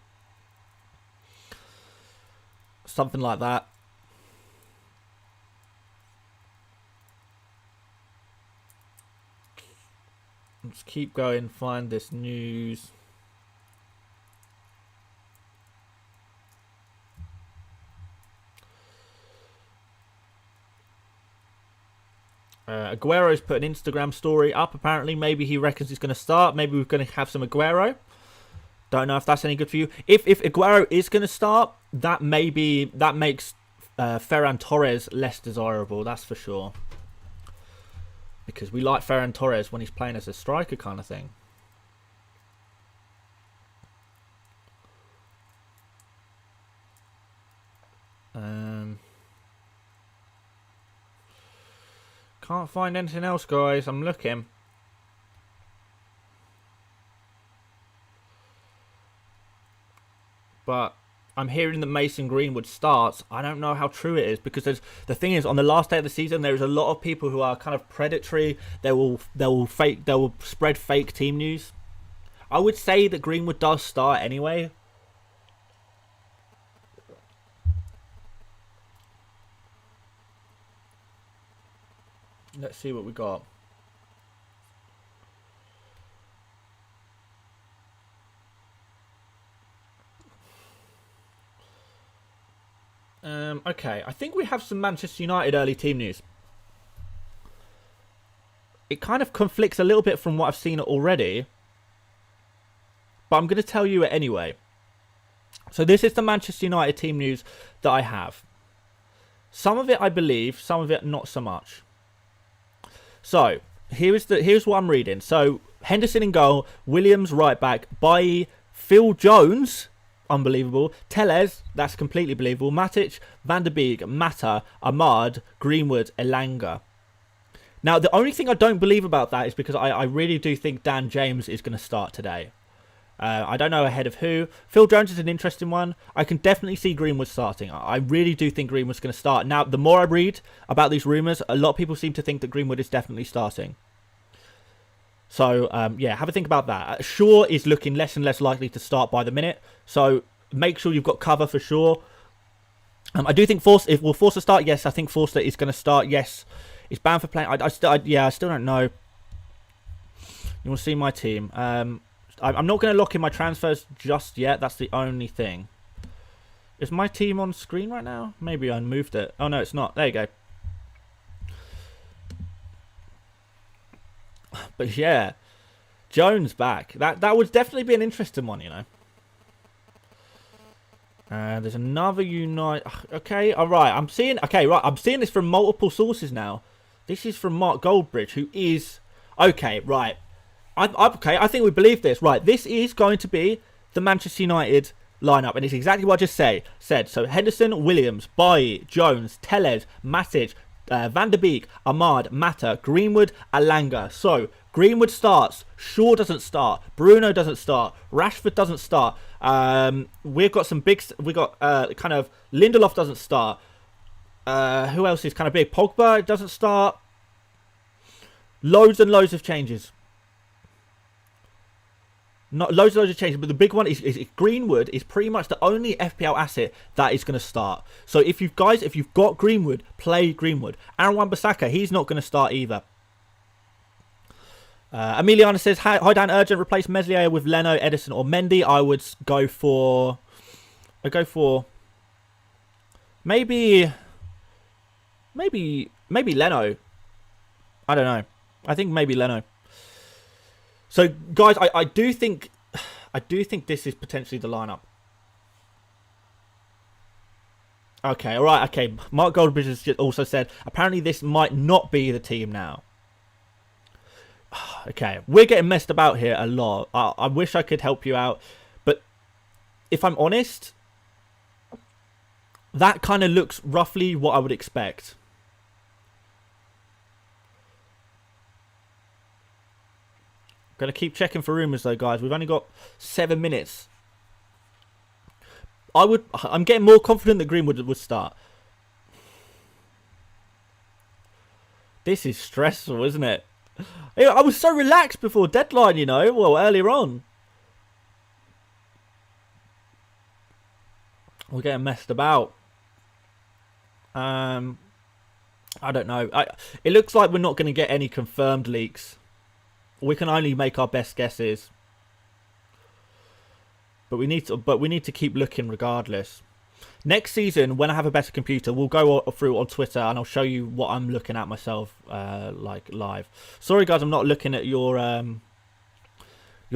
Something like that. Let's keep going. Find this news. Aguero's put an Instagram story up. Apparently, maybe he reckons he's going to start. Maybe we're going to have some Aguero. Don't know if that's any good for you. If Aguero is going to start, that makes Ferran Torres less desirable. That's for sure. Because we like Ferran Torres when he's playing as a striker kind of thing. Can't find anything else, guys. I'm looking. But I'm hearing that Mason Greenwood starts. I don't know how true it is because the thing is, on the last day of the season, there is a lot of people who are kind of predatory. They will spread fake team news. I would say that Greenwood does start anyway. Let's see what we got. Okay, I think we have some Manchester United early team news. It kind of conflicts a little bit from what I've seen already, but I'm going to tell you it anyway. So this is the Manchester United team news that I have. Some of it I believe, some of it not so much. So here's what I'm reading. So Henderson in goal, Williams right back, Bailly, Phil Jones, unbelievable, Tellez, that's completely believable, Matic, Van der Beek, Mata, Ahmad, Greenwood, Elanga. Now the only thing I don't believe about that is because I really do think Dan James is going to start today. I don't know ahead of who. Phil Jones is an interesting one. I can definitely see Greenwood starting. I really do think Greenwood's going to start. Now, the more I read about these rumours, a lot of people seem to think that Greenwood is definitely starting. So, yeah, have a think about that. Shaw is looking less and less likely to start by the minute. So, make sure you've got cover for Shaw. I do think Forster, will Forster start? Yes, I think Forster is going to start. Yes, he's banned for playing. I still don't know. You want to see my team. I'm not going to lock in my transfers just yet. That's the only thing. Is my team on screen right now? Maybe I moved it. Oh, no, it's not. There you go. But yeah, Jones back. That would definitely be an interesting one, you know. There's another Unite. Okay, all right. I'm seeing this from multiple sources now. This is from Mark Goldbridge, who is okay. Right. I think we believe this. Right, this is going to be the Manchester United lineup, and it's exactly what I just said. So Henderson, Williams, Bailly, Jones, Tellez, Matic, Van der Beek, Ahmad, Mata, Greenwood, Elanga. So Greenwood starts. Shaw doesn't start. Bruno doesn't start. Rashford doesn't start. We've got some big. We got kind of Lindelof doesn't start. Who else is kind of big? Pogba doesn't start. Loads and loads of changes. Not loads and loads of changes, but the big one is Greenwood is pretty much the only FPL asset that is going to start. So if you've got Greenwood, play Greenwood. Aaron Wan-Bissaka, he's not going to start either. Emiliana says, hi Dan, urgent, replace Meslier with Leno, Edison or Mendy. I would go for maybe Leno. I don't know. I think maybe Leno. So, guys, I do think this is potentially the lineup. Okay, all right, okay. Mark Goldbridge has just also said apparently this might not be the team now. Okay, we're getting messed about here a lot. I wish I could help you out, but if I'm honest, that kind of looks roughly what I would expect. Gonna keep checking for rumours though, guys. We've only got 7 minutes. I'm getting more confident that Greenwood would start. This is stressful, isn't it? I was so relaxed before deadline, you know. Well, earlier on. We're getting messed about. I don't know. It looks like we're not going to get any confirmed leaks. We can only make our best guesses. But we need to keep looking regardless. Next season, when I have a better computer, we'll go through on Twitter and I'll show you what I'm looking at myself, like live. Sorry, guys, I'm not looking at your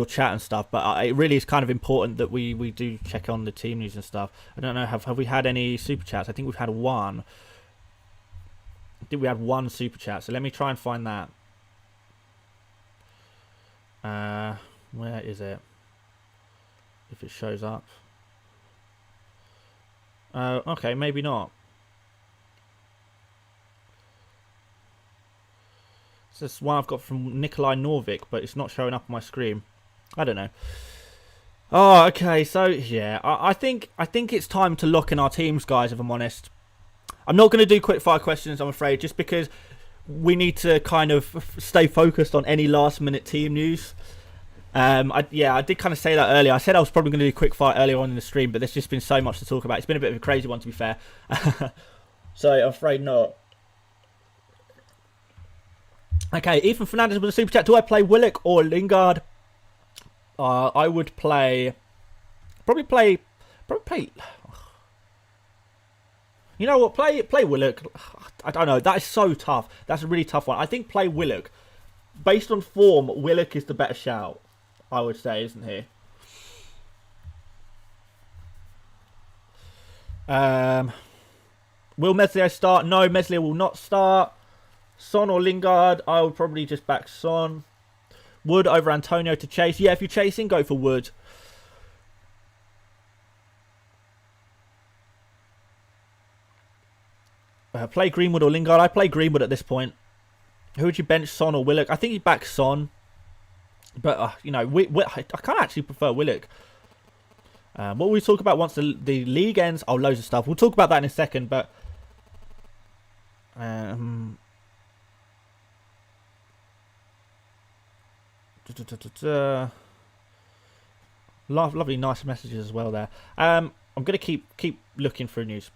chat and stuff, but it really is kind of important that we do check on the team news and stuff. I don't know, have we had any super chats? I think we've had one. I think we had one super chat, so let me try and find that. Where is it? If it shows up. Okay, maybe not. It's this one I've got from Nikolai Norvik, but it's not showing up on my screen. I don't know. Oh, okay. So yeah, I think it's time to lock in our teams, guys. If I'm honest, I'm not going to do quick fire questions. I'm afraid, just because we need to kind of stay focused on any last minute team news. I did kind of say that earlier. I said I was probably going to do quick fire earlier on in the stream, but there's just been so much to talk about. It's been a bit of a crazy one, to be fair. So I'm afraid not. Okay, Ethan Fernandez with a super chat. Do I play Willock or Lingard? I would probably play. You know what? Play Willock. I don't know. That is so tough. That's a really tough one. I think play Willock. Based on form, Willock is the better shout, I would say, isn't he? Will Meslier start? No, Meslier will not start. Son or Lingard? I would probably just back Son. Wood over Antonio to chase. Yeah, if you're chasing, go for Wood. Play Greenwood or Lingard? I play Greenwood at this point. Who would you bench, Son or Willock? I think you back Son. But, you know, I kind of actually prefer Willock. What will we talk about once the league ends? Oh, loads of stuff. We'll talk about that in a second, but... Lovely, nice messages as well there. I'm going to keep looking through news.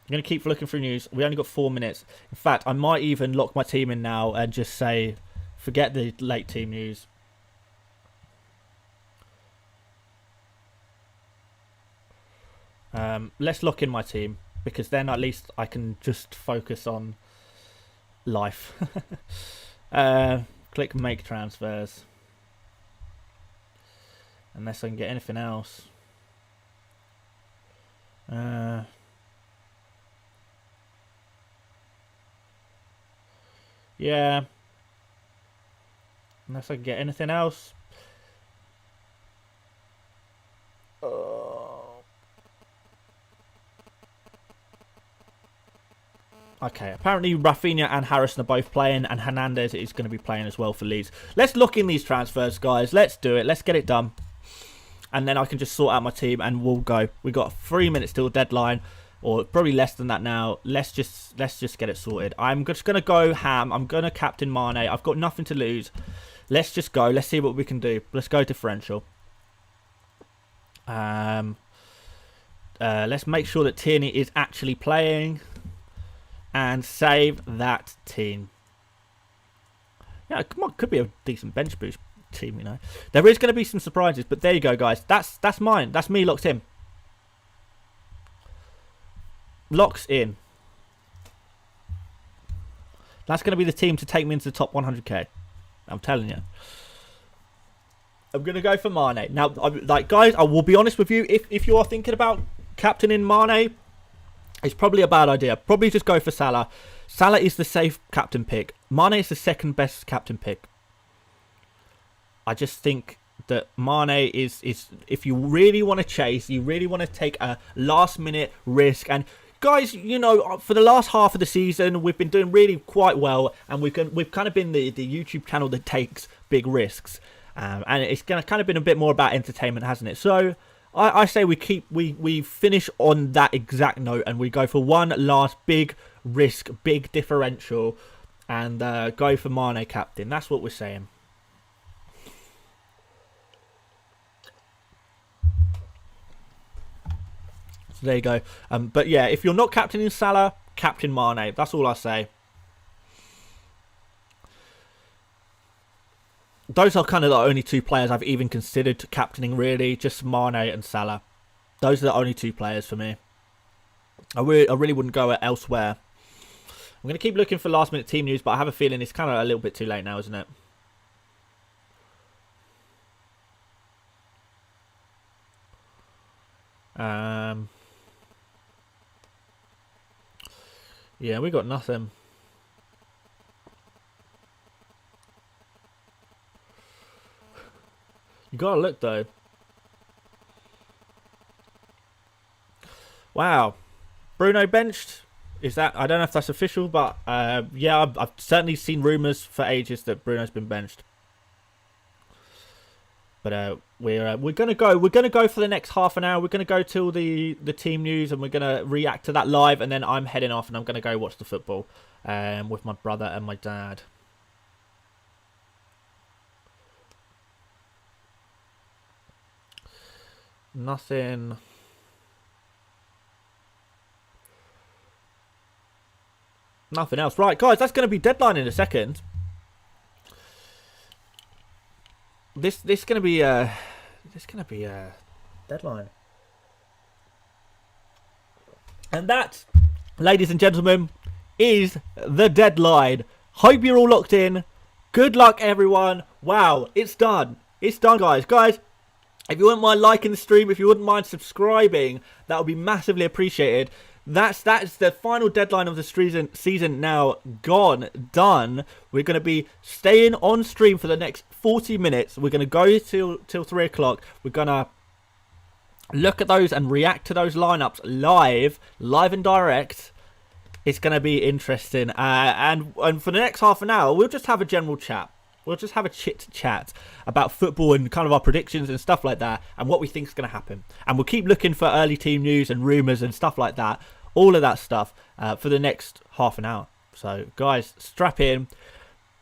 I'm going to keep looking through news. We only got 4 minutes. In fact, I might even lock my team in now and just say, forget the late team news. Let's lock in my team, because then at least I can just focus on life. Click make transfers. Unless I can get anything else. Yeah. Unless I can get anything else. Okay, apparently Rafinha and Harrison are both playing, and Hernandez is going to be playing as well for Leeds. Let's lock in these transfers, guys. Let's do it. Let's get it done. And then I can just sort out my team and we'll go. We've got 3 minutes till deadline, or probably less than that now. Let's just get it sorted. I'm just going to go ham. I'm going to captain Mane. I've got nothing to lose. Let's just go. Let's see what we can do. Let's go differential. Let's make sure that Tierney is actually playing. And save that team. Yeah, come on, could be a decent bench boost team, you know. There is going to be some surprises, but there you go, guys. That's mine. That's me locked in. Locks in. That's going to be the team to take me into the top 100k. I'm telling you. I'm going to go for Mane. Now, like, guys, I will be honest with you. If you are thinking about captaining Mane, it's probably a bad idea. Probably just go for Salah. Salah is the safe captain pick. Mane is the second best captain pick. I just think that Mane is if you really want to chase, you really want to take a last minute risk. And guys, you know, for the last half of the season, we've been doing really quite well, and we've kind of been the YouTube channel that takes big risks. And it's kind of been a bit more about entertainment, hasn't it? So I say we finish on that exact note, and we go for one last big risk, big differential, and go for Mane captain. That's what we're saying. So there you go. But yeah, if you're not captaining Salah, captain Mane. That's all I say. those are kind of the only two players I've even considered captaining, really. Just Mane and Salah. Those are the only two players for me. I really wouldn't go elsewhere. I'm going to keep looking for last minute team news, but I have a feeling it's kind of a little bit too late now, isn't it? Yeah, we got nothing. You gotta look though. Wow, Bruno benched. Is that? I don't know if that's official, but yeah, I've certainly seen rumours for ages that Bruno's been benched. But we're gonna go for the next half an hour. We're gonna go till the team news, and we're gonna react to that live, and then I'm heading off, and I'm gonna go watch the football with my brother and my dad. Nothing. Nothing else. Right, guys, that's going to be deadline in a second. This going to be deadline. And that, ladies and gentlemen, is the deadline. Hope you're all locked in. Good luck, everyone. Wow, it's done. It's done, guys. Guys, if you wouldn't mind liking the stream, if you wouldn't mind subscribing, that would be massively appreciated. That is the final deadline of the season now done. We're going to be staying on stream for the next 40 minutes. We're going to go till 3 o'clock. We're going to look at those and react to those lineups live and direct. It's going to be interesting. And for the next half an hour, we'll just have a general chat. We'll just have a chit-chat about football and kind of our predictions and stuff like that and what we think is going to happen. And we'll keep looking for early team news and rumours and stuff like that. All of that stuff for the next half an hour. So, guys, strap in.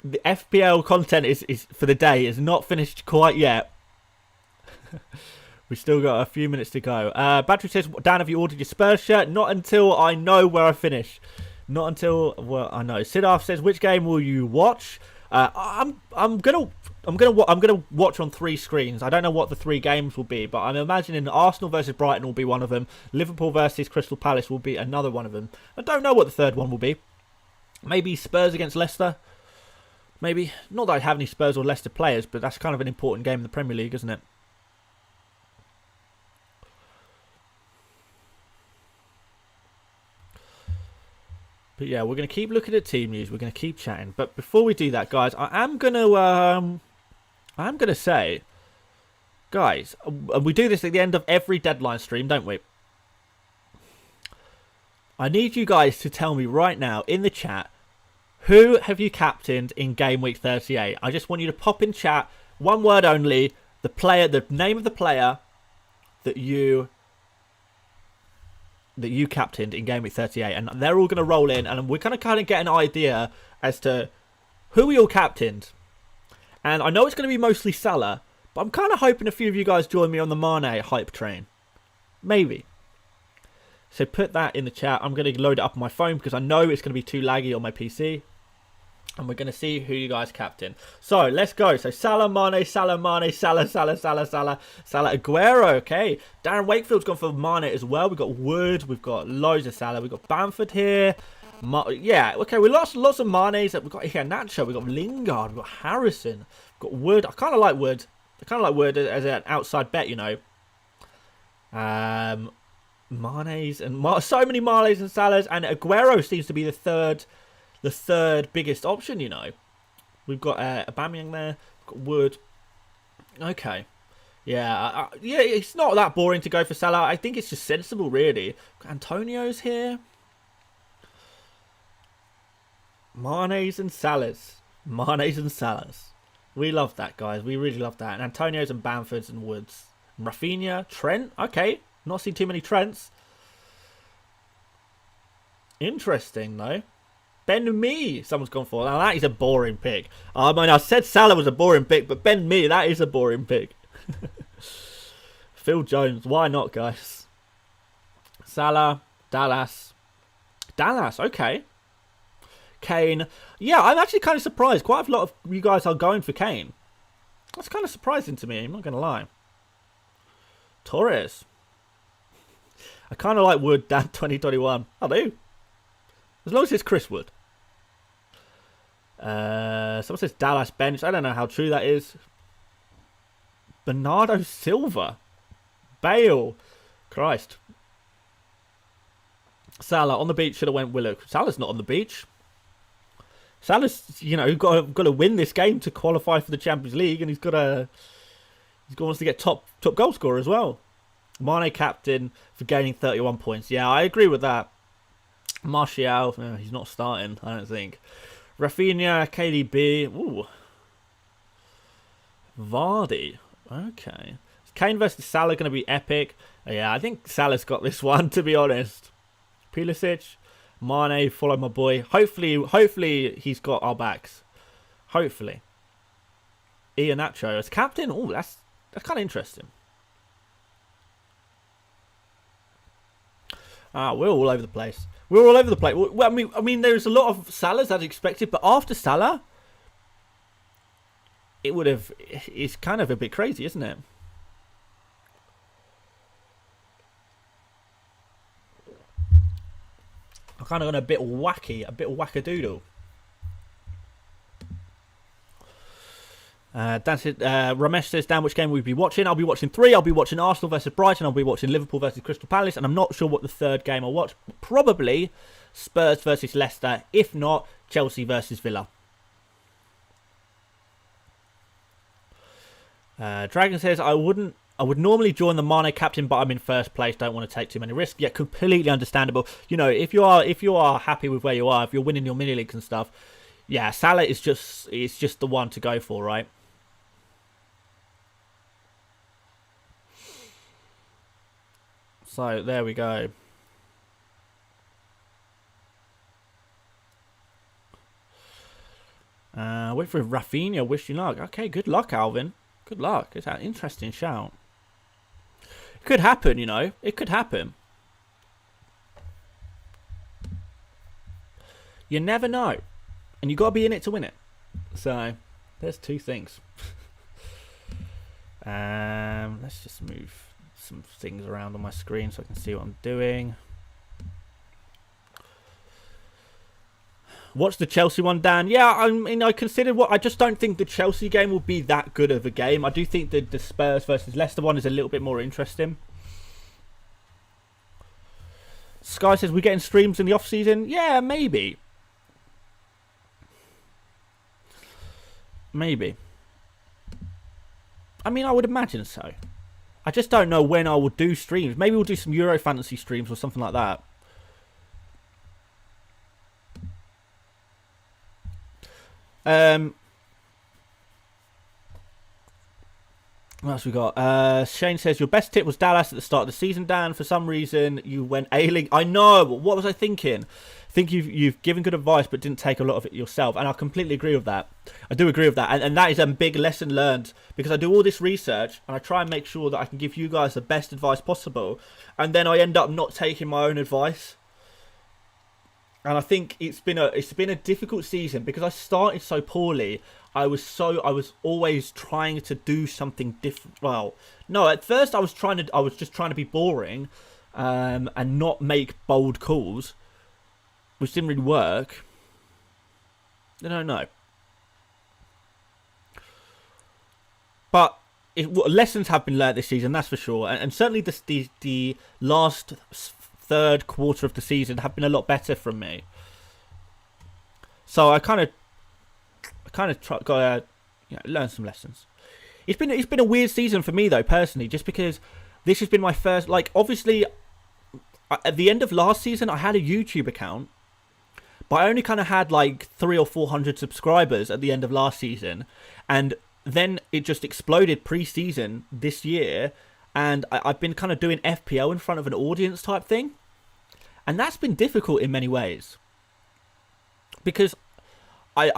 The FPL content is for the day is not finished quite yet. We've still got a few minutes to go. Battery says, Dan, have you ordered your Spurs shirt? Not until I know where I finish. Not until I know. Siddharth says, which game will you watch? I'm gonna watch on 3 screens. I don't know what the 3 games will be, but I'm imagining Arsenal versus Brighton will be one of them. Liverpool versus Crystal Palace will be another one of them. I don't know what the third one will be. Maybe Spurs against Leicester. Maybe. Not that I have any Spurs or Leicester players, but that's kind of an important game in the Premier League, isn't it? But yeah, we're going to keep looking at team news. We're going to keep chatting. But before we do that, guys, I am going to say, guys, we do this at the end of every deadline stream, don't we? I need you guys to tell me right now in the chat, who have you captained in Game Week 38? I just want you to pop in chat, one word only, the name of the player that you captained in Game Week 38, and they're all going to roll in, and we're going to kind of get an idea as to who we all captained. And I know it's going to be mostly Salah, but I'm kind of hoping a few of you guys join me on the Mane hype train. Maybe. So put that in the chat. I'm going to load it up on my phone because I know it's going to be too laggy on my PC. And we're going to see who you guys captain. So, let's go. So, Salah, Mane, Salah, Mane, Salah, Aguero. Okay. Darren Wakefield's gone for Mane as well. We've got Wood. We've got loads of Salah. We've got Bamford here. Yeah, okay. We lost lots of Manes. We've got here Nacho. We've got Lingard. We've got Harrison. We've got Wood. I kind of like Wood. As an outside bet, you know. Manes and so many Manes and Salahs. And Aguero seems to be the third biggest option, you know. We've got Aubameyang there. We've got Wood. Okay. Yeah, yeah, it's not that boring to go for Salah. I think it's just sensible, really. Antonio's here. Manes and Salahs. We love that, guys. We really love that. And Antonio's and Bamfords and Woods. And Rafinha, Trent. Okay, not seen too many Trents. Interesting, though. Ben Mee, someone's gone for. Now, that is a boring pick. I mean, I said Salah was a boring pick, but Ben Mee, that is a boring pick. Phil Jones, why not, guys? Salah, Dallas, okay. Kane. Yeah, I'm actually kind of surprised. Quite a lot of you guys are going for Kane. That's kind of surprising to me, I'm not going to lie. Torres. I kind of like Wood, Dan 2021. I do. As long as it's Chris Wood. Someone says Dallas bench. I don't know how true that is. Bernardo Silva. Bale. Christ. Salah on the beach should have went Willock. Salah's not on the beach. Salah's, got to win this game to qualify for the Champions League, and he wants to get top goal scorer as well. Mane captain for gaining 31 points. Yeah, I agree with that. Martial, he's not starting, I don't think. Rafinha, KDB. Ooh. Vardy. Okay. Is Kane versus Salah going to be epic? Yeah, I think Salah's got this one, to be honest. Pulisic, Mane, follow my boy. Hopefully he's got our backs. Hopefully. Iheanacho as captain. Oh, that's kind of interesting. We're all over the place. We're all over the place. Well, I mean, there's a lot of Salahs as expected, but after Salah, it's kind of a bit crazy, isn't it? I'm kind of gone a bit wacky, a bit wackadoodle. Ramesh says, Dan, which game will we be watching? I'll be watching 3. I'll be watching Arsenal versus Brighton. I'll be watching Liverpool versus Crystal Palace. And I'm not sure what the third game I'll watch. Probably Spurs versus Leicester. If not, Chelsea versus Villa. Dragon says, I would normally join the Mane captain, but I'm in first place. Don't want to take too many risks. Yeah, completely understandable. If you are happy with where you are, if you're winning your mini leagues and stuff, yeah, Salah is just the one to go for, right? So there we go. Wait for Rafinha. Wish you luck. Okay, good luck, Alvin. Good luck. It's an interesting shout. It could happen, It could happen. You never know. And you got to be in it to win it. So, there's 2 things. Let's just move some things around on my screen so I can see what I'm doing. Watch the Chelsea one, Dan. Yeah, I considered I just don't think the Chelsea game will be that good of a game. I do think the Spurs versus Leicester one is a little bit more interesting. Sky says, we're getting streams in the off-season. Yeah, maybe. Maybe. I mean, I would imagine so. I just don't know when I will do streams. Maybe we'll do some Euro Fantasy streams or something like that. What else we got? Shane says, your best tip was Dallas at the start of the season, Dan. For some reason, you went ailing. I know. What was I thinking? I think you've given good advice, but didn't take a lot of it yourself. And I completely agree with that. I do agree with that. And that is a big lesson learned. Because I do all this research, and I try and make sure that I can give you guys the best advice possible. And then I end up not taking my own advice. And I think it's been a difficult season because I started so poorly. I was always trying to do something different. Well, no, at first I was just trying to be boring, and not make bold calls, which didn't really work. I don't know. But lessons have been learnt this season, that's for sure, and certainly the last third quarter of the season have been a lot better from me. So I kind of got to learn some lessons. It's been a weird season for me though, personally, just because this has been my first. Obviously, at the end of last season, I had a YouTube account, but I only kind of had 300 or 400 subscribers at the end of last season, and then it just exploded pre-season this year. And I've been kind of doing FPL in front of an audience type thing. And that's been difficult in many ways. Because I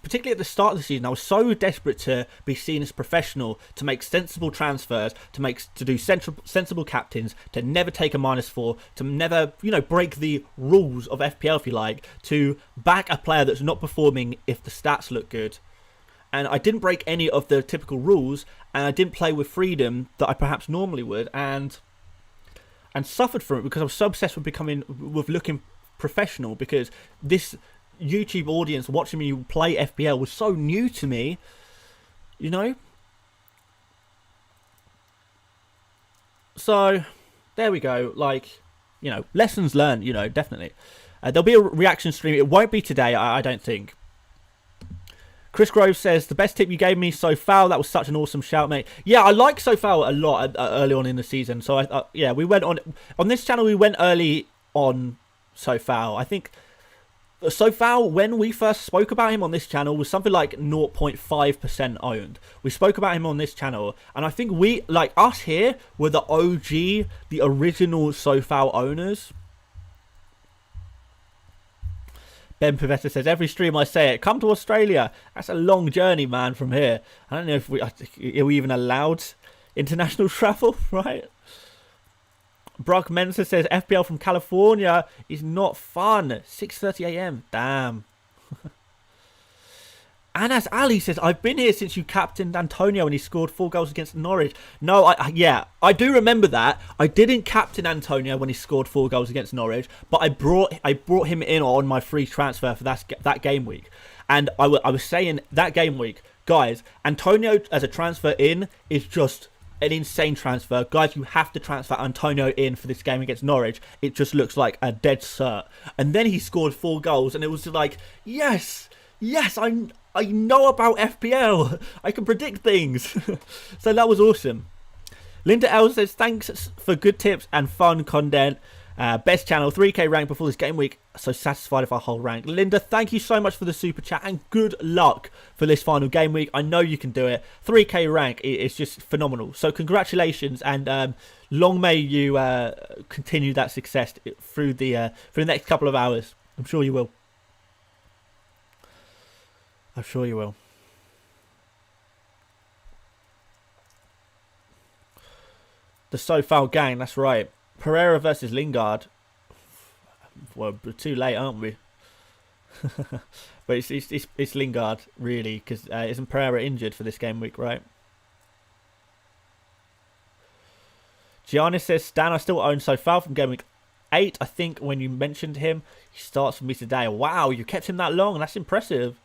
particularly at the start of the season, I was so desperate to be seen as professional, to make sensible transfers, to do sensible captains, to never take a -4, to never, break the rules of FPL, if you like, to back a player that's not performing if the stats look good. and I didn't break any of the typical rules, and I didn't play with freedom that I perhaps normally would, and suffered from it because I was so obsessed with looking professional, because this YouTube audience watching me play FPL was so new to me, you know. So there we go, like, you know, lessons learned, you know, definitely. There'll be a reaction stream. It won't be today, I don't think. Chris Grove says, the best tip you gave me, so foul. That was such an awesome shout, mate. Yeah, I like so foul a lot early on in the season. So, yeah, we went on this channel, we went early on so foul. I think so foul, when we first spoke about him on this channel, was something like 0.5% owned. We spoke about him on this channel, and I think we, like us here, were the OG, the original so foul owners. Ben Pavetta says, every stream I say it, come to Australia. That's a long journey, man, from here. I don't know if are we even allowed international travel, right? Brock Mensa says, FPL from California is not fun. 6:30 a.m. Damn. Anas Ali says, I've been here since you captained Antonio when he scored 4 goals against Norwich. No, yeah, I do remember that. I didn't captain Antonio when he scored 4 goals against Norwich, but I brought him in on my free transfer for that game week. And I was saying that game week, guys, Antonio as a transfer in is just an insane transfer. Guys, you have to transfer Antonio in for this game against Norwich. It just looks like a dead cert. And then he scored 4 goals, and it was like, yes, I know about FPL. I can predict things. So that was awesome. Linda L says, thanks for good tips and fun content. Best channel, 3k rank before this game week. So satisfied with our whole rank. Linda, thank you so much for the super chat, and good luck for this final game week. I know you can do it. 3k rank is just phenomenal. So congratulations, and long may you continue that success through the next couple of hours. I'm sure you will. I'm sure you will. The So Foul gang, that's right. Pereira versus Lingard. Well, we're too late, aren't we? But it's Lingard, really, because isn't Pereira injured for this game week, right? Giannis says, Stan, I still own So Foul from game week 8. I think when you mentioned him, he starts for me today. Wow, you kept him that long. That's impressive.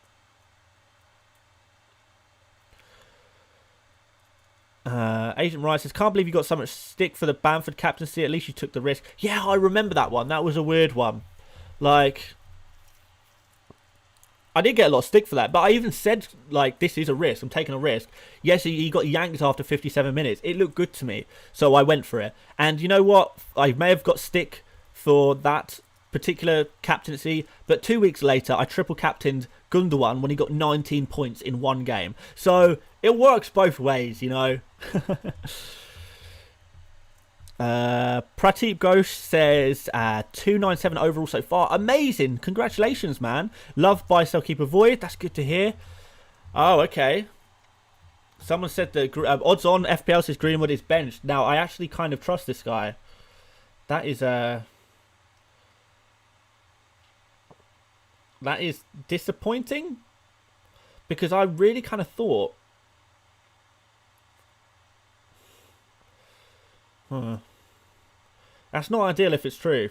Agent Ryan says, can't believe you got so much stick for the Bamford captaincy. At least you took the risk. Yeah, I remember that one. That was a weird one. Like, I did get a lot of stick for that, but I even said, like, this is a risk. I'm taking a risk. Yes, he got yanked after 57 minutes. It looked good to me, so I went for it. And you know what? I may have got stick for that particular captaincy, but 2 weeks later, I triple captained Gundogan when he got 19 points in one game. So it works both ways, you know. Prateep Ghosh says 297 overall so far. Amazing. Congratulations, man. Love by Cellkeeper Void. That's good to hear. Oh, okay. Someone said that odds on FPL says Greenwood is benched. Now, I actually kind of trust this guy. That is disappointing, because I really kind of thought, that's not ideal if it's true.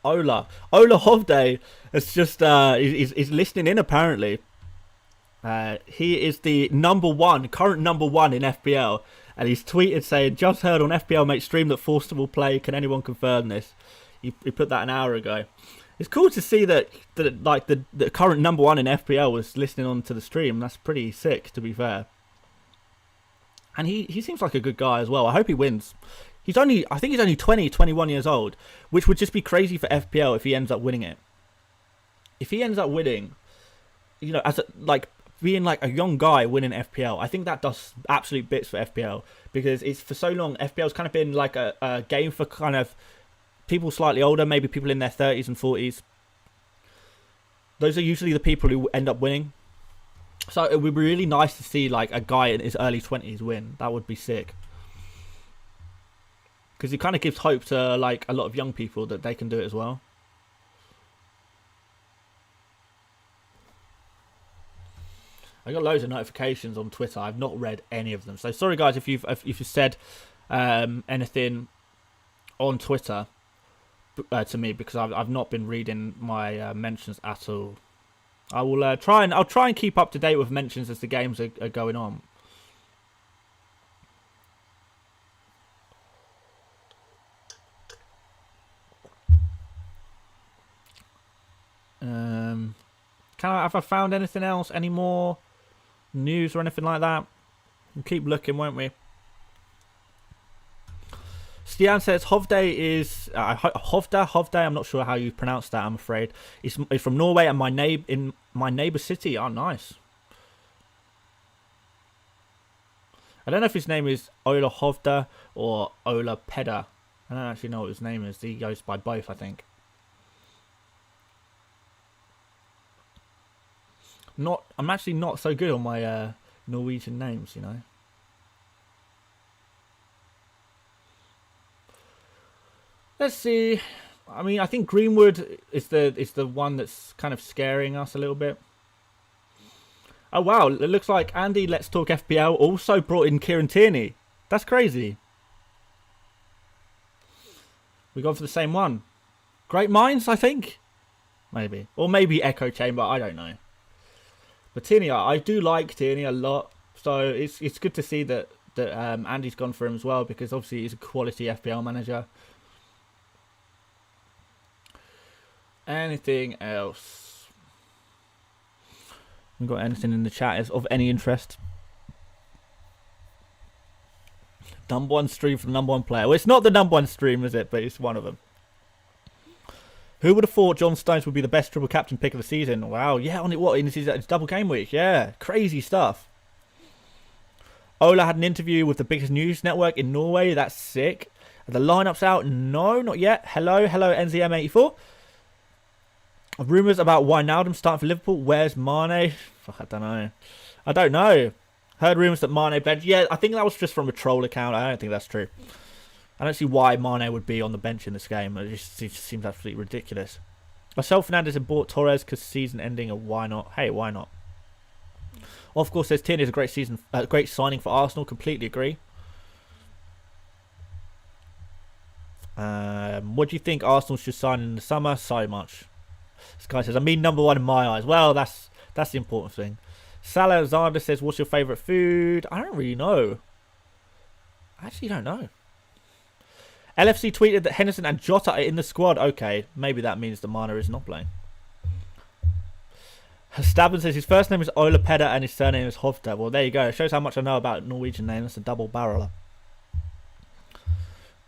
Ola Hovde is just is listening in apparently. He is the current number one in FPL, and he's tweeted saying, just heard on FPL mate stream that Forster will play, can anyone confirm this? He put that an hour ago. It's cool to see that like the current number one in FPL was listening on to the stream. That's pretty sick, to be fair. And he seems like a good guy as well. I hope he wins. I think he's only 21 years old, which would just be crazy for FPL if he ends up winning it. If he ends up winning, you know, being like a young guy winning FPL, I think that does absolute bits for FPL, because it's for so long FPL's kind of been like a game for kind of people slightly older, maybe people in their 30s and 40s. Those are usually the people who end up winning. So it would be really nice to see like a guy in his early 20s win. That would be sick. Because it kind of gives hope to like a lot of young people that they can do it as well. I got loads of notifications on Twitter. I've not read any of them. So sorry guys if you've said anything on Twitter to me, because I've not been reading my mentions at all. I will I'll try and keep up to date with mentions as the games are going on. Have I found anything else? Any more news or anything like that? We'll keep looking, won't we? Stian says Hovde is Hovde. I'm not sure how you pronounce that. I'm afraid it's from Norway and in my neighbour city. Oh, nice. I don't know if his name is Ola Hovde or Ola Peda. I don't actually know what his name is. He goes by both, I think. I'm actually not so good on my Norwegian names, you know. Let's see. I mean, I think Greenwood is the one that's kind of scaring us a little bit. Oh wow, it looks like Andy Let's Talk FPL also brought in Kieran Tierney. That's crazy. We gone for the same one. Great minds, I think. Maybe. Or maybe Echo Chamber, I don't know. But Tierney, I do like Tierney a lot. So it's good to see that Andy's gone for him as well, because obviously he's a quality FPL manager. Anything else? We've got anything in the chat is of any interest? Number one stream from the number one player. Well, it's not the number one stream, is it? But it's one of them. Who would have thought John Stones would be the best triple captain pick of the season? Wow, yeah, on it what? In his double game week, yeah, crazy stuff. Ola had an interview with the biggest news network in Norway. That's sick. Are the lineups out? No, not yet. Hello, NZM84. Rumours about Wijnaldum starting for Liverpool. Where's Mane? Fuck, I don't know. Heard rumours that Mane bench. Yeah, I think that was just from a troll account. I don't think that's true. I don't see why Mane would be on the bench in this game. It just seems absolutely ridiculous. Marcel Fernandes had bought Torres because season ending, and why not? Hey, why not? Well, of course, there's Tierney is a great signing for Arsenal. Completely agree. What do you think Arsenal should sign in the summer? So much. This guy says, I mean number one in my eyes. Well, that's the important thing. Salah Alexander says, what's your favourite food? I don't really know. I actually don't know. LFC tweeted that Henderson and Jota are in the squad. Okay, maybe that means that Mana is not playing. Stabben says his first name is Ola Peda and his surname is Hovda. Well, there you go. It shows how much I know about Norwegian names. That's a double barreler.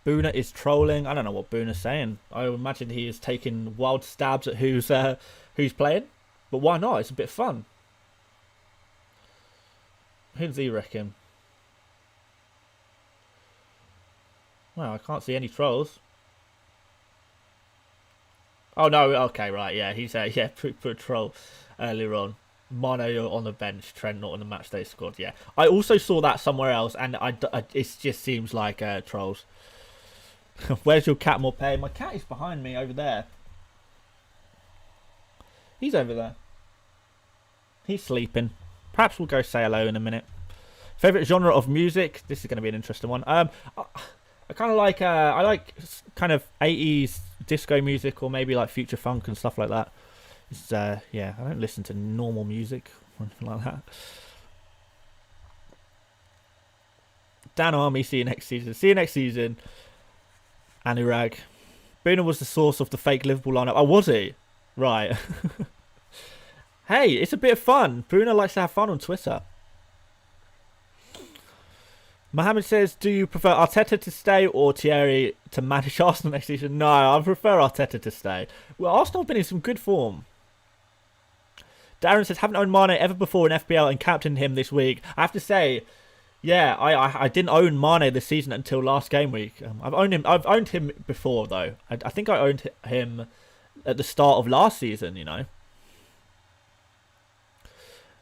Boona is trolling. I don't know what Boona's saying. I imagine he is taking wild stabs at who's playing. But why not? It's a bit fun. Who does he reckon? Well, I can't see any trolls. Oh no, okay, right, yeah, he's put a troll earlier on. Mane on the bench, Trent not on the matchday squad, yeah. I also saw that somewhere else, and it just seems like trolls. Where's your cat, Morpay? My cat is behind me over there. He's over there. He's sleeping. Perhaps we'll go say hello in a minute. Favourite genre of music? This is going to be an interesting one. I kind of like I like kind of 80s disco music, or maybe like future funk and stuff like that. It's yeah, I don't listen to normal music or anything like that. Dan Army, see you next season. See you next season. Anurag. Boona was the source of the fake Liverpool lineup. Oh, was he? Right. Hey, it's a bit of fun. Boona likes to have fun on Twitter. Mohammed says, do you prefer Arteta to stay or Thierry to manage Arsenal next season? No, I prefer Arteta to stay. Well, Arsenal have been in some good form. Darren says, haven't owned Mane ever before in FPL and captained him this week. I have to say, yeah, I didn't own Mane this season until last game week. I've owned him before, though. I think I owned him at the start of last season, you know.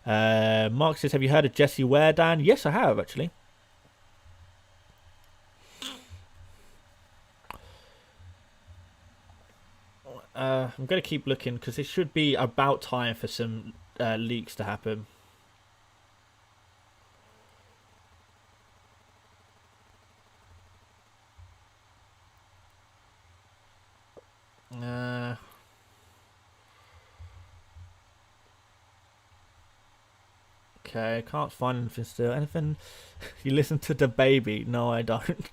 Mark says, have you heard of Jesse Ware, Dan? Yes, I have, actually. I'm going to keep looking because it should be about time for some leaks to happen. Okay, can't find anything still. Anything? You listen to the baby? No, I don't.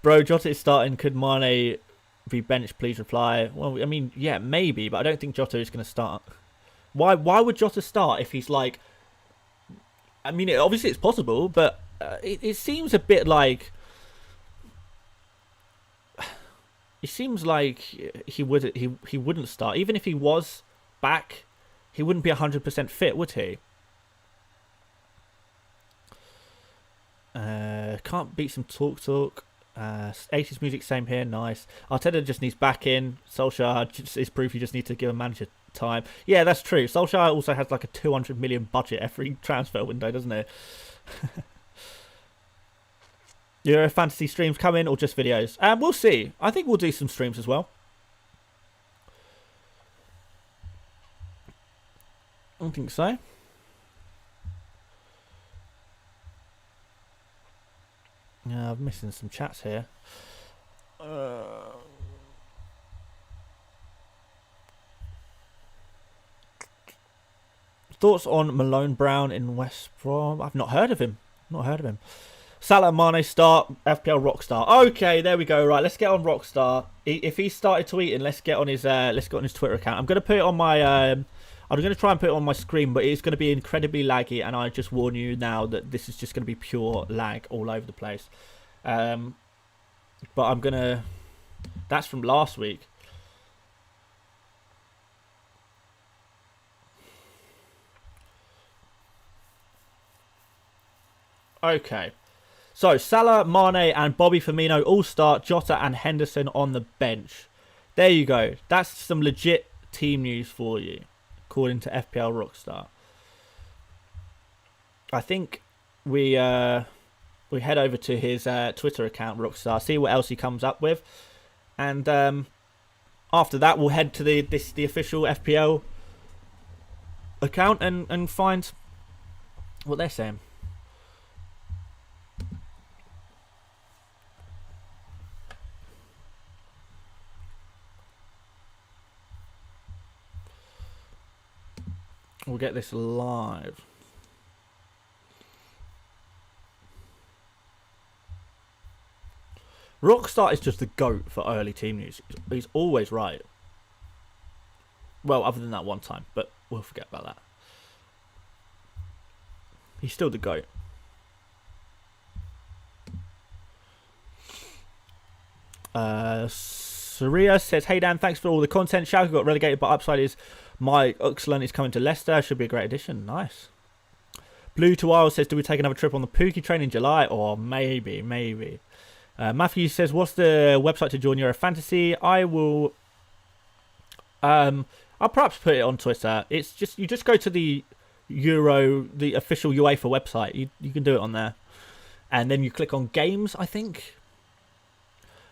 Bro, Jota is starting. Could Mane be benched? Please reply. Well, I mean, yeah, maybe, but I don't think Jota is going to start. Why would Jota start if he's like... I mean, obviously it's possible, but it seems a bit like... It seems like he wouldn't start. Even if he was back, he wouldn't be 100% fit, would he? Can't beat some talk. 80s music, same here, nice. Arteta just needs back in. Solskjaer is proof you just need to give a manager time. Yeah, that's true. Solskjaer also has like a 200 million budget every transfer window, doesn't it? Your fantasy streams coming or just videos? We'll see. I think we'll do some streams as well. I don't think so. Yeah, I'm missing some chats here. Thoughts on Malone Brown in West Brom? I've not heard of him. Salah Mane start, FPL Rockstar. Okay, there we go. Right, let's get on Rockstar. If he started tweeting, let's get on his Twitter account. I'm going to put it on my I'm going to try and put it on my screen, but it's going to be incredibly laggy, and I just warn you now that this is just going to be pure lag all over the place. But I'm going to... That's from last week. Okay. So, Salah, Mane, and Bobby Firmino all start. Jota and Henderson on the bench. There you go. That's some legit team news for you, according to FPL Rockstar. I think we head over to his Twitter account, Rockstar, see what else he comes up with, and after that we'll head to the official FPL account and find what they're saying. We'll get this live. Rockstar is just the GOAT for early team news. He's always right. Well, other than that one time, but we'll forget about that. He's still the GOAT. Saria says, hey Dan, thanks for all the content. Schalke got relegated, but upside is Mike Uxland is coming to Leicester. Should be a great addition. Nice. Blue to Wild says, do we take another trip on the Pookie train in July? Or maybe. Matthew says, what's the website to join Euro Fantasy? I will... I'll perhaps put it on Twitter. It's just... You just go to the the official UEFA website. You can do it on there. And then you click on games, I think.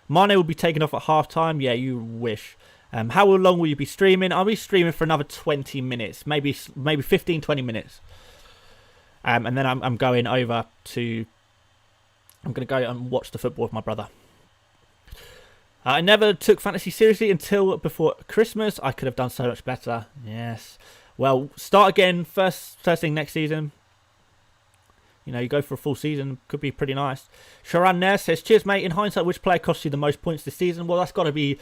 Mane will be taken off at half-time. Yeah, you wish. How long will you be streaming? I'll be streaming for another 20 minutes. Maybe 15, 20 minutes. And then I'm going over to... I'm going to go and watch the football with my brother. I never took fantasy seriously until before Christmas. I could have done so much better. Yes. Well, start again first thing next season. You know, you go for a full season. Could be pretty nice. Sharan Nair says, cheers, mate. In hindsight, which player cost you the most points this season? Well, that's got to be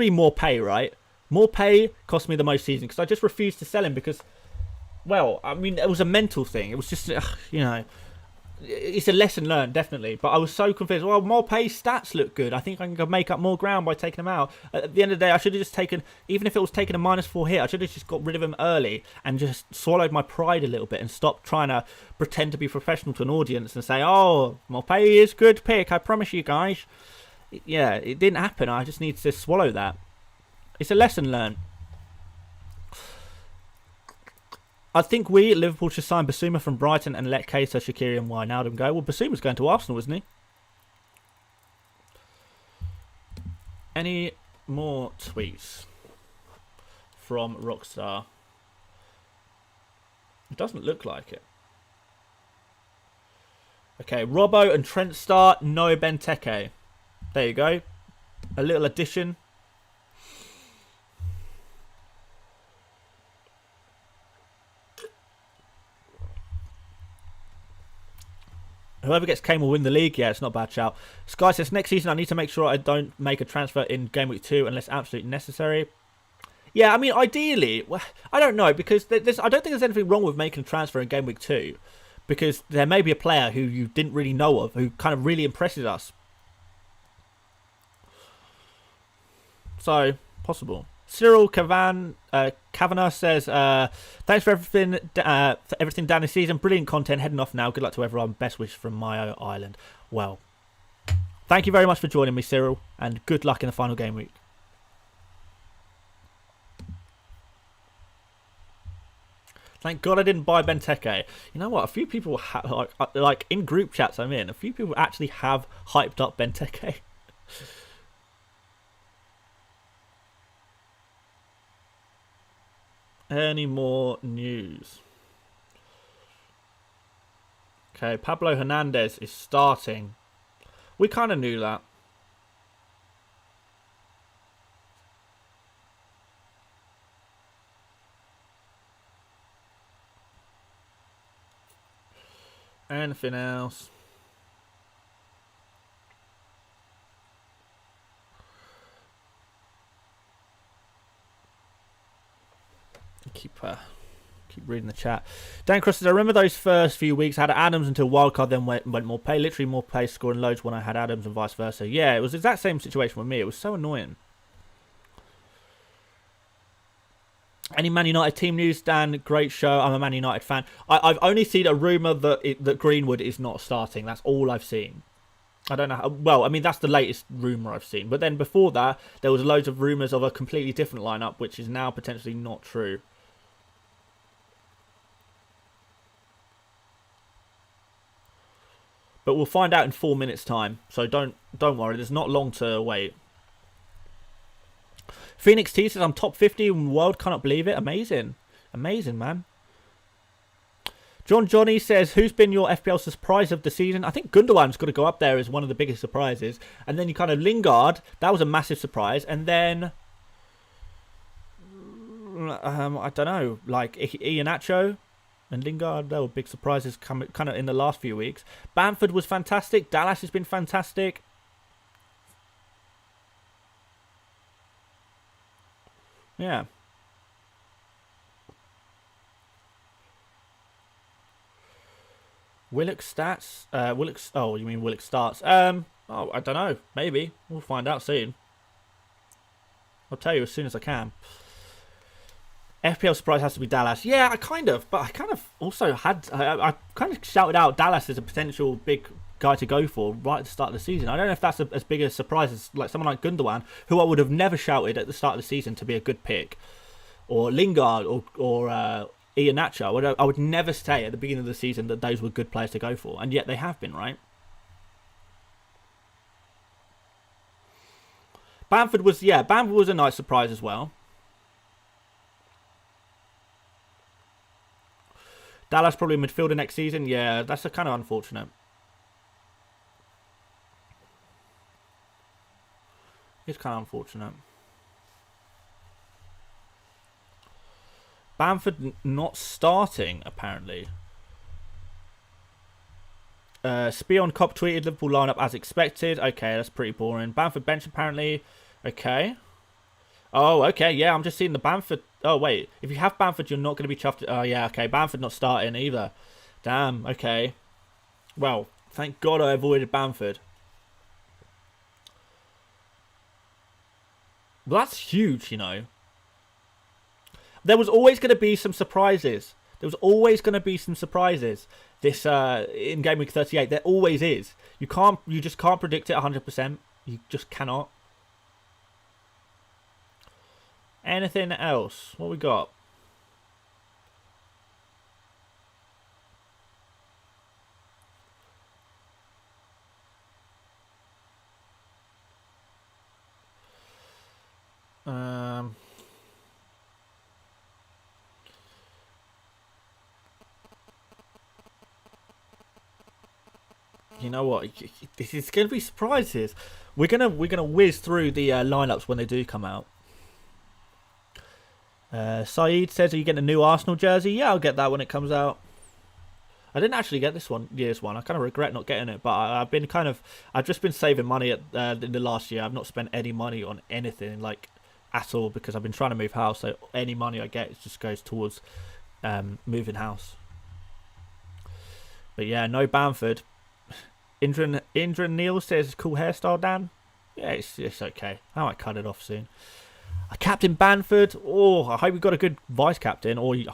more pay, right? More pay cost me the most season because I just refused to sell him because, well, I mean, it was a mental thing. It was just, you know, it's a lesson learned, definitely. But I was so convinced, well, more pay stats look good. I think I can make up more ground by taking them out. At the end of the day, I should have just taken, even if it was taking a -4 hit, I should have just got rid of him early and just swallowed my pride a little bit and stopped trying to pretend to be professional to an audience and say, oh, more pay is good pick, I promise you guys. Yeah, it didn't happen. I just need to swallow that. It's a lesson learned. I think we at Liverpool should sign Basuma from Brighton and let Keita, Shaqiri and Wijnaldum go. Well, Basuma's going to Arsenal, isn't he? Any more tweets from Rockstar? It doesn't look like it. Okay, Robbo and Trent start. No Benteke. There you go. A little addition. Whoever gets Kane will win the league. Yeah, it's not a bad shout. Sky says, next season I need to make sure I don't make a transfer in Game Week 2 unless absolutely necessary. Yeah, I mean, ideally, well, I don't know, because I don't think there's anything wrong with making a transfer in Game Week 2, because there may be a player who you didn't really know of, who kind of really impresses us. So, possible. Cyril Kavanagh says, thanks for everything, Dan this season. Brilliant content. Heading off now. Good luck to everyone. Best wishes from Mayo Island. Well, thank you very much for joining me, Cyril, and good luck in the final game week. Thank God I didn't buy Benteke. You know what? A few people, like in group chats I'm in, a few people actually have hyped up Benteke. Any more news? Okay, Pablo Hernandez is starting. We kind of knew that. Anything else? Keep reading the chat. Dan Cross says, I remember those first few weeks. I had Adams until wildcard, then went more pay. Literally more pay, scoring loads when I had Adams and vice versa. Yeah, it was the exact same situation with me. It was so annoying. Any Man United team news, Dan? Great show. I'm a Man United fan. I've only seen a rumour that Greenwood is not starting. That's all I've seen. I don't know how, well, I mean, that's the latest rumour I've seen. But then before that, there was loads of rumours of a completely different lineup, which is now potentially not true. But we'll find out in 4 minutes' time. So don't worry. There's not long to wait. Phoenix T says, I'm top 50 in the world. Cannot believe it. Amazing. Amazing, man. Johnny says, who's been your FPL surprise of the season? I think Gundogan's got to go up there as one of the biggest surprises. And then you kind of Lingard. That was a massive surprise. And then, I don't know, like Iheanacho and Lingard, they were big surprises kind of in the last few weeks. Bamford was fantastic. Dallas has been fantastic. Yeah. Willock stats? Oh, you mean Willock starts? Oh, I don't know. Maybe. We'll find out soon. I'll tell you as soon as I can. FPL surprise has to be Dallas. Yeah, but I kind of also had, I kind of shouted out Dallas as a potential big guy to go for right at the start of the season. I don't know if that's as big a surprise as like someone like Gundogan, who I would have never shouted at the start of the season to be a good pick, or Lingard, or Iheanacho. I would never say at the beginning of the season that those were good players to go for, and yet they have been, right? Bamford was a nice surprise as well. Dallas probably midfielder next season. Yeah, that's kind of unfortunate. It's kind of unfortunate. Bamford not starting, apparently. Spion Cop tweeted Liverpool lineup as expected. Okay, that's pretty boring. Bamford bench, apparently. Okay. Oh, okay, yeah, I'm just seeing the Bamford. Oh, wait. If you have Bamford, you're not going to be chuffed. Oh, yeah, okay. Bamford not starting either. Damn, okay. Well, thank God I avoided Bamford. Well, that's huge, you know. There was always going to be some surprises. There was always going to be some surprises. This in Game Week 38, there always is. You just can't predict it 100%. You just cannot. Anything else? What we got? You know what? This is going to be surprises. We're gonna whiz through the lineups when they do come out. Saeed says, "Are you getting a new Arsenal jersey?" Yeah, I'll get that when it comes out. I didn't actually get this year's one. I kind of regret not getting it, but I've just been saving money in the last year. I've not spent any money on anything like at all because I've been trying to move house. So any money I get just goes towards moving house. But yeah, no Bamford. Indra Neil says, "Cool hairstyle, Dan." Yeah, it's okay. I might cut it off soon. Captain Bamford. Oh, I hope we got a good vice captain. Or, in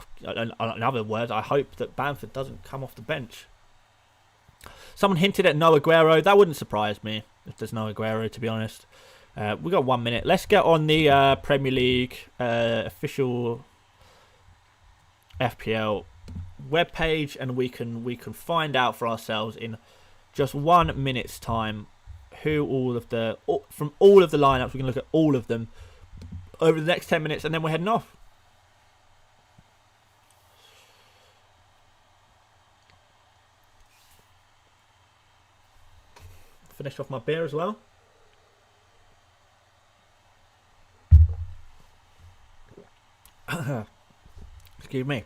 other words, I hope that Bamford doesn't come off the bench. Someone hinted at no Aguero. That wouldn't surprise me if there's no Aguero, to be honest. We got 1 minute. Let's get on the Premier League official FPL webpage, and we can find out for ourselves in just 1 minute's time who from all of the lineups. We can look at all of them over the next 10 minutes, and then we're heading off. Finish off my beer as well. Excuse me.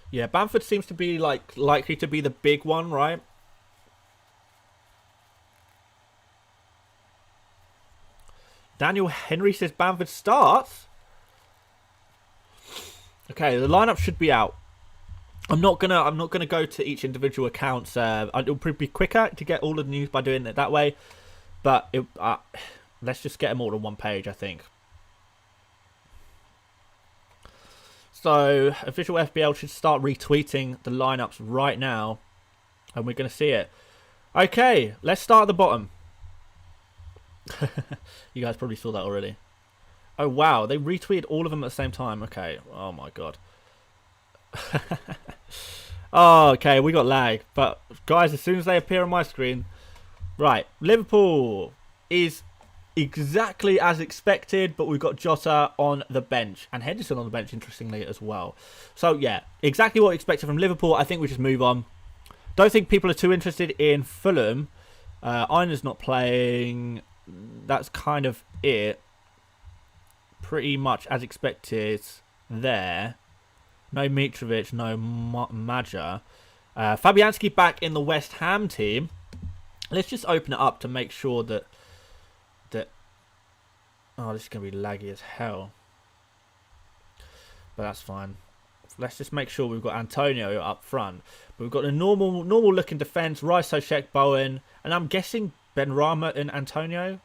Yeah, Bamford seems to be likely to be the big one, right? Daniel Henry says Bamford starts. Okay, the lineup should be out. I'm not gonna go to each individual accounts. It'll probably be quicker to get all of the news by doing it that way. But let's just get them all on one page, I think. So official FPL should start retweeting the lineups right now, and we're gonna see it. Okay, let's start at the bottom. You guys probably saw that already. Oh wow, they retweeted all of them at the same time. Okay, oh my god. Oh, okay, we got lag. But guys, as soon as they appear on my screen, right, Liverpool is exactly as expected, but we've got Jota on the bench and Henderson on the bench, interestingly, as well. So yeah, exactly what we expected from Liverpool. I think we just move on. Don't think people are too interested in Fulham. Einer's not playing. That's kind of it. Pretty much as expected there. No Mitrovic, no Maja. Fabianski back in the West Ham team. Let's just open it up to make sure that... Oh, this is going to be laggy as hell. But that's fine. Let's just make sure we've got Antonio up front. But we've got a normal looking defence. Rice, Sochek, Bowen. And I'm guessing Benrahma and Antonio.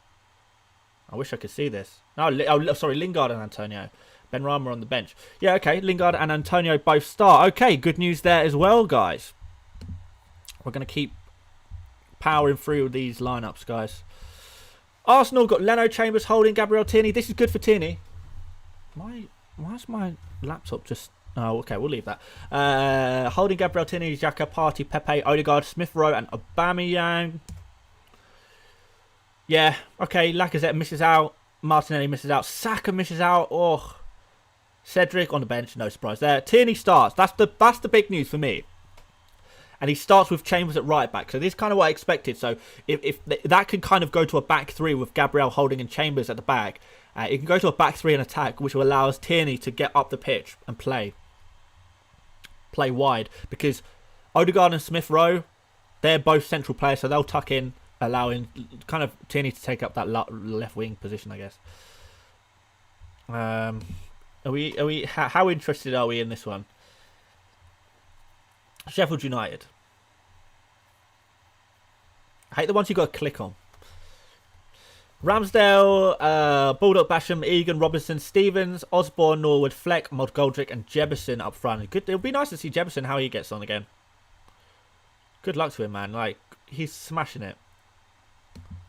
I wish I could see this. Oh, sorry, Lingard and Antonio. Benrahma on the bench. Yeah, okay. Lingard and Antonio both start. Okay, good news there as well, guys. We're going to keep powering through these lineups, guys. Arsenal got Leno, Chambers, Holding, Gabriel, Tierney. This is good for Tierney. Why's my laptop just... Oh, okay, we'll leave that. Holding, Gabriel, Tierney, Xhaka, Partey, Pepe, Odegaard, Smith Rowe, and Aubameyang. Yeah, okay. Lacazette misses out. Martinelli misses out. Saka misses out. Oh, Cedric on the bench. No surprise there. Tierney starts. That's the big news for me. And he starts with Chambers at right back. So this is kind of what I expected. So if that can kind of go to a back three with Gabriel, Holding, and Chambers at the back, it can go to a back three and attack, which will allow us Tierney to get up the pitch and play wide. Because Odegaard and Smith Rowe, they're both central players, so they'll tuck in, allowing kind of Tierney to take up that left wing position, I guess. How interested are we in this one? Sheffield United. I hate the ones you got to click on. Ramsdale, Baldock, Basham, Egan, Robinson, Stevens, Osborne, Norwood, Fleck, Goldrick, and Jebison up front. It'll be nice to see Jebison how he gets on again. Good luck to him, man. Like, he's smashing it.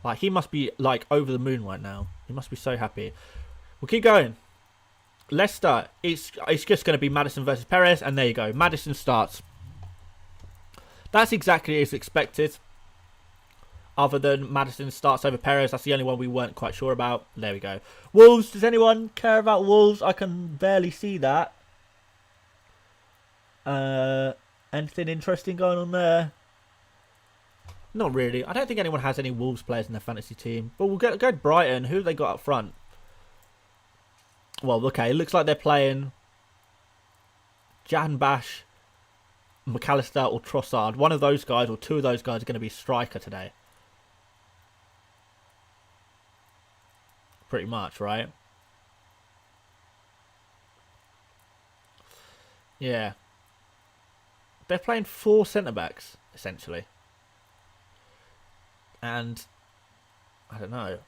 Like, he must be like over the moon right now. He must be so happy. We'll keep going. Leicester. It's just going to be Maddison versus Perez, and there you go. Maddison starts. That's exactly as expected. Other than Maddison starts over Perez. That's the only one we weren't quite sure about. There we go. Wolves. Does anyone care about Wolves? I can barely see that. Anything interesting going on there? Not really. I don't think anyone has any Wolves players in their fantasy team. But we'll go to Brighton. Who have they got up front? Well, okay. It looks like they're playing Jan Bash, McAllister or Trossard. One of those guys or two of those guys are going to be striker today. Pretty much, right? Yeah. They're playing 4 centre-backs, essentially. And, I don't know.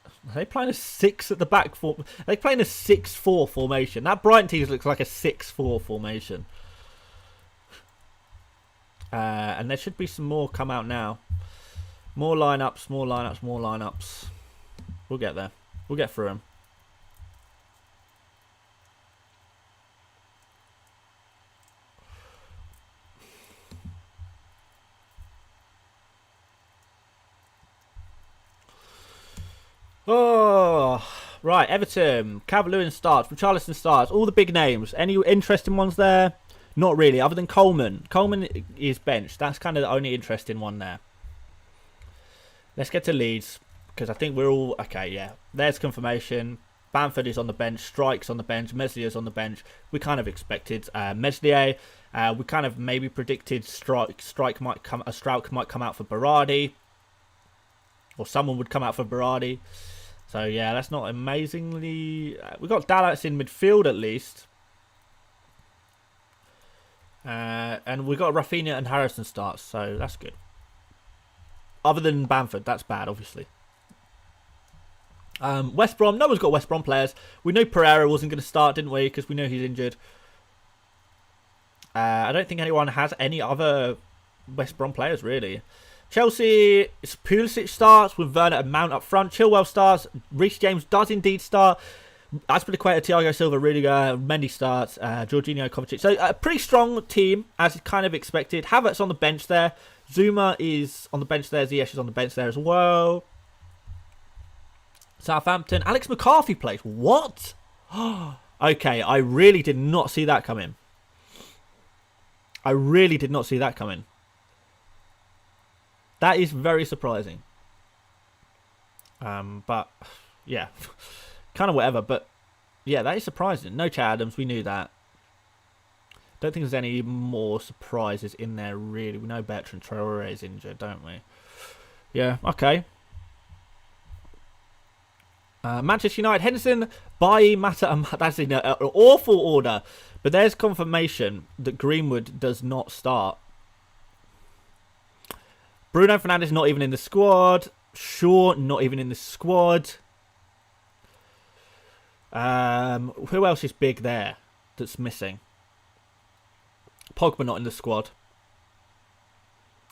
Are they playing a 6 at the back? Are they playing a 6-4 formation? That Brighton team looks like a 6-4 formation. And there should be some more come out now. More lineups, more lineups, more lineups. We'll get there. We'll get through them. Oh, right. Everton, Calvert-Lewin starts, Richarlison starts. All the big names. Any interesting ones there? Not really, other than Coleman. Coleman is benched. That's kind of the only interesting one there. Let's get to Leeds, because I think we're all... Okay, yeah. There's confirmation. Bamford is on the bench. Strike's on the bench. Meslier's on the bench. We kind of expected Meslier. We kind of maybe predicted Strike might come... Strauch might come out for Berardi. Or someone would come out for Berardi. So, yeah, that's not amazingly... We've got Dallas in midfield, at least. And we've got Rafinha and Harrison starts, so that's good. Other than Bamford, that's bad, obviously. West Brom, no one's got West Brom players. We knew Pereira wasn't going to start, didn't we? Because we know he's injured. I don't think anyone has any other West Brom players, really. Chelsea, Pulisic starts with Werner and Mount up front. Chilwell starts. Reece James does indeed start. Azpilicueta, Thiago Silva, Rudiger, Mendy starts, Jorginho, Kovacic. So a pretty strong team, as kind of expected. Havertz on the bench there. Zuma is on the bench there. Ziyech is on the bench there as well. Southampton. Alex McCarthy plays. What? Okay, I really did not see that coming. I really did not see that coming. That is very surprising. But, yeah. Kind of whatever, but yeah, that is surprising. No Chad Adams, we knew that. Don't think there's any more surprises in there, really. We know Bertrand Traore is injured, don't we? Yeah, okay. Manchester United, Henderson, Bailly, Mata, and that's in an awful order. But there's confirmation that Greenwood does not start. Bruno Fernandes not even in the squad. Shaw not even in the squad. Who else is big there that's missing? Pogba not in the squad.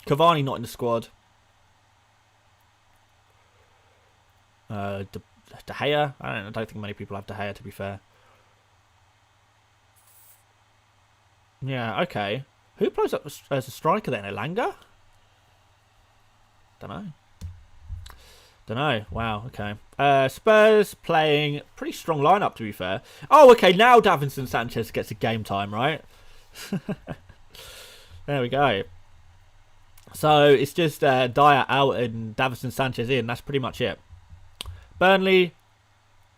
Cavani not in the squad. De Gea? I don't think many people have De Gea, to be fair. Yeah, okay. Who plays up as a striker then? Elanga? Don't know. Wow, okay. Spurs playing pretty strong lineup, to be fair. Oh, okay, now Davinson Sanchez gets a game time, right? There we go. So it's just Dyer out and Davinson Sanchez in. That's pretty much it. Burnley.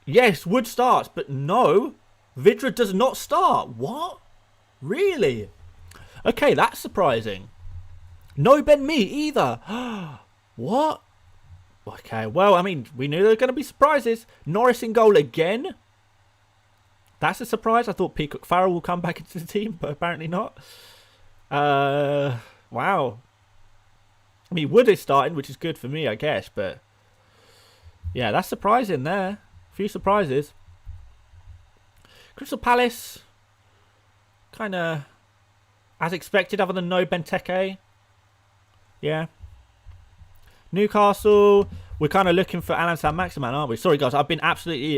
Yes, Wood starts, but no. Vidra does not start. What? Really? Okay, that's surprising. No Ben Mee either. What? Okay, well, I mean, we knew there were going to be surprises. Norris in goal again. That's a surprise. I thought Peacock Farrell will come back into the team, but apparently not. Wow. I mean, Wood is starting, which is good for me, I guess, but... Yeah, that's surprising there. A few surprises. Crystal Palace. Kind of as expected, other than no Benteke. Yeah. Newcastle, we're kind of looking for Alan Saint-Maximin, aren't we? Sorry, guys, I've been absolutely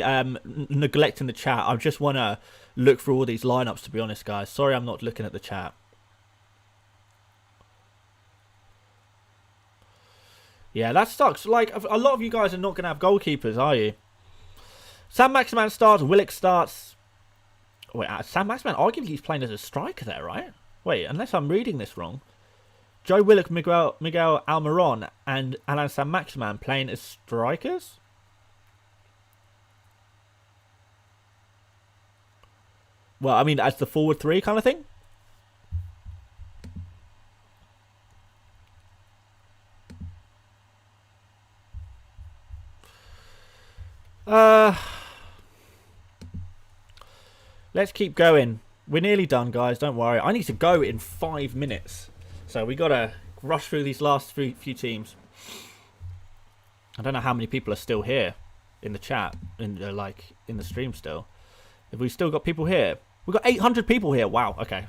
neglecting the chat. I just want to look through all these lineups, to be honest, guys. Sorry I'm not looking at the chat. Yeah, that sucks. Like, a lot of you guys are not going to have goalkeepers, are you? Saint-Maximin starts, Willock starts. Wait, Saint-Maximin, arguably he's playing as a striker there, right? Wait, unless I'm reading this wrong. Joe Willock, Miguel Almiron, and Alan Saint-Maximin playing as strikers? Well, I mean, as the forward three kind of thing? Let's keep going. We're nearly done, guys. Don't worry. I need to go in 5 minutes. So we got to rush through these last few teams. I don't know how many people are still here in the chat, in the stream still. Have we still got people here? We've got 800 people here. Wow, okay.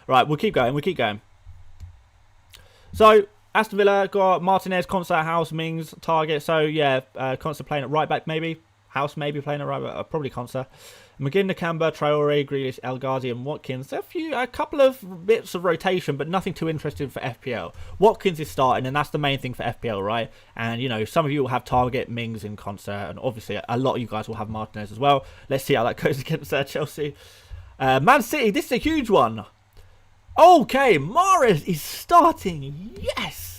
Right, we'll keep going. So, Aston Villa got Martinez, Concert, House, Mings, Target. So, yeah, Concert playing at right back maybe. House maybe playing at right back. Probably Concert. McGinn, Nakamba, Traore, Grealish, El Ghazi and Watkins. A couple of bits of rotation, but nothing too interesting for FPL. Watkins is starting, and that's the main thing for FPL, right? And, you know, some of you will have Target, Mings in Concert, and obviously a lot of you guys will have Martinez as well. Let's see how that goes against Chelsea. Man City, this is a huge one. Okay, Mahrez is starting. Yes!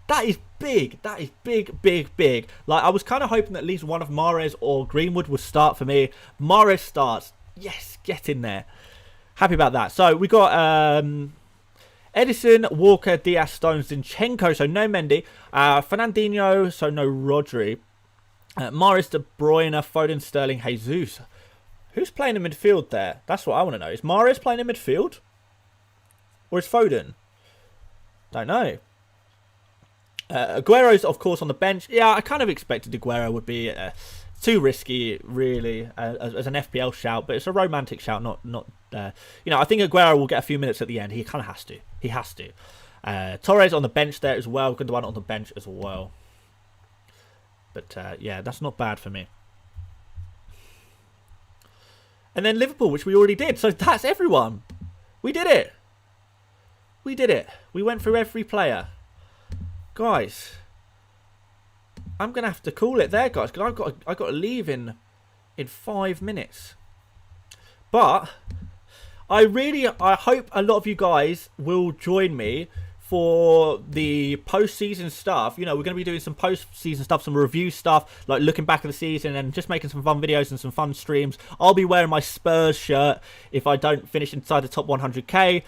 That is big. That is big. Like, I was kind of hoping that at least one of Mahrez or Greenwood would start for me. Mahrez starts. Yes, get in there. Happy about that. So, we got Edison, Walker, Diaz, Stones, Zinchenko. So, no Mendy. Fernandinho. So, no Rodri. Mahrez, De Bruyne, Foden, Sterling, Jesus. Who's playing in midfield there? That's what I want to know. Is Mahrez playing in midfield? Or is Foden? Don't know. Aguero's, of course, on the bench. Yeah, I kind of expected Aguero would be too risky, really, as an FPL shout. But it's a romantic shout, not. You know, I think Aguero will get a few minutes at the end. He kind of has to. He has to. Torres on the bench there as well. Gundogan on the bench as well. But yeah, that's not bad for me. And then Liverpool, which we already did. So that's everyone. We did it. We went through every player. Guys, I'm going to have to call it there, guys, because I've got to leave in 5 minutes. But I hope a lot of you guys will join me for the post-season stuff. You know, we're going to be doing some post-season stuff, some review stuff, like looking back at the season and just making some fun videos and some fun streams. I'll be wearing my Spurs shirt if I don't finish inside the top 100k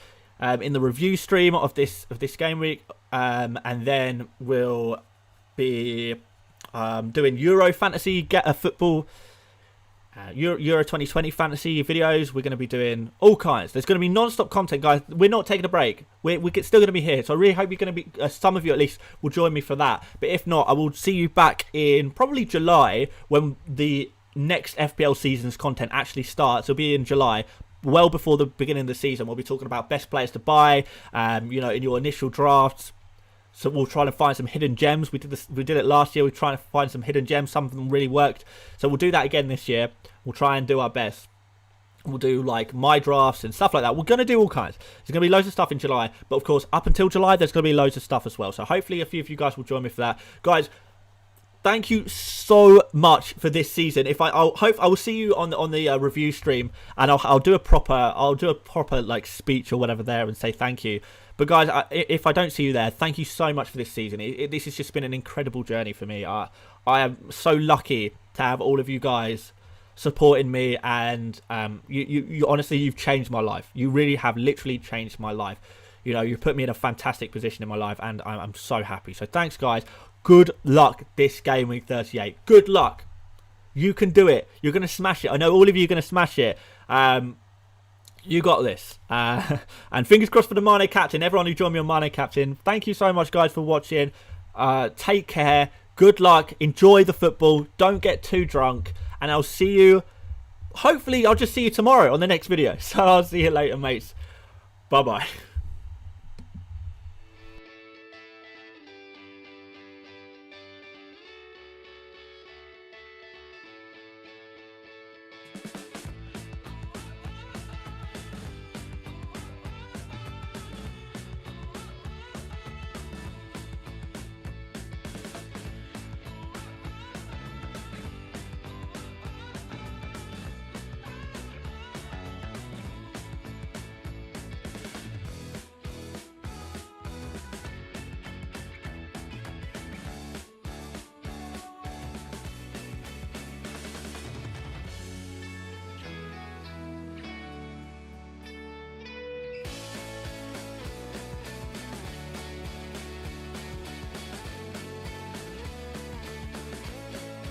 in the review stream of this game week. And then we'll be doing Euro fantasy, football, Euro 2020 fantasy videos. We're going to be doing all kinds. There's going to be non-stop content, guys. We're not taking a break. We're still going to be here. So I really hope you're going to be, some of you at least, will join me for that. But if not, I will see you back in probably July when the next FPL season's content actually starts. It'll be in July. Well before the beginning of the season, we'll be talking about best players to buy, you know, in your initial drafts. So we'll try to find some hidden gems. We did it last year. We're trying to find some hidden gems. Some of them really worked. So we'll do that again this year. We'll try and do our best. We'll do like my drafts and stuff like that. We're going to do all kinds. There's going to be loads of stuff in July. But of course, up until July, there's going to be loads of stuff as well. So hopefully a few of you guys will join me for that. Guys, thank you so much for this season. I will see you on the review stream, and I'll do a proper like speech or whatever there and say thank you. But guys, if I don't see you there, thank you so much for this season. This has just been an incredible journey for me. I am so lucky to have all of you guys supporting me, and you honestly, you've changed my life. You really have literally changed my life. You know, you've put me in a fantastic position in my life, and I'm so happy. So thanks, guys. Good luck this game week 38. Good luck. You can do it. You're going to smash it. I know all of you are going to smash it. You got this. And fingers crossed for the Mane captain. Everyone who joined me on Mane captain. Thank you so much, guys, for watching. Take care. Good luck. Enjoy the football. Don't get too drunk. And I'll see you. Hopefully, I'll just see you tomorrow on the next video. So I'll see you later, mates. Bye-bye.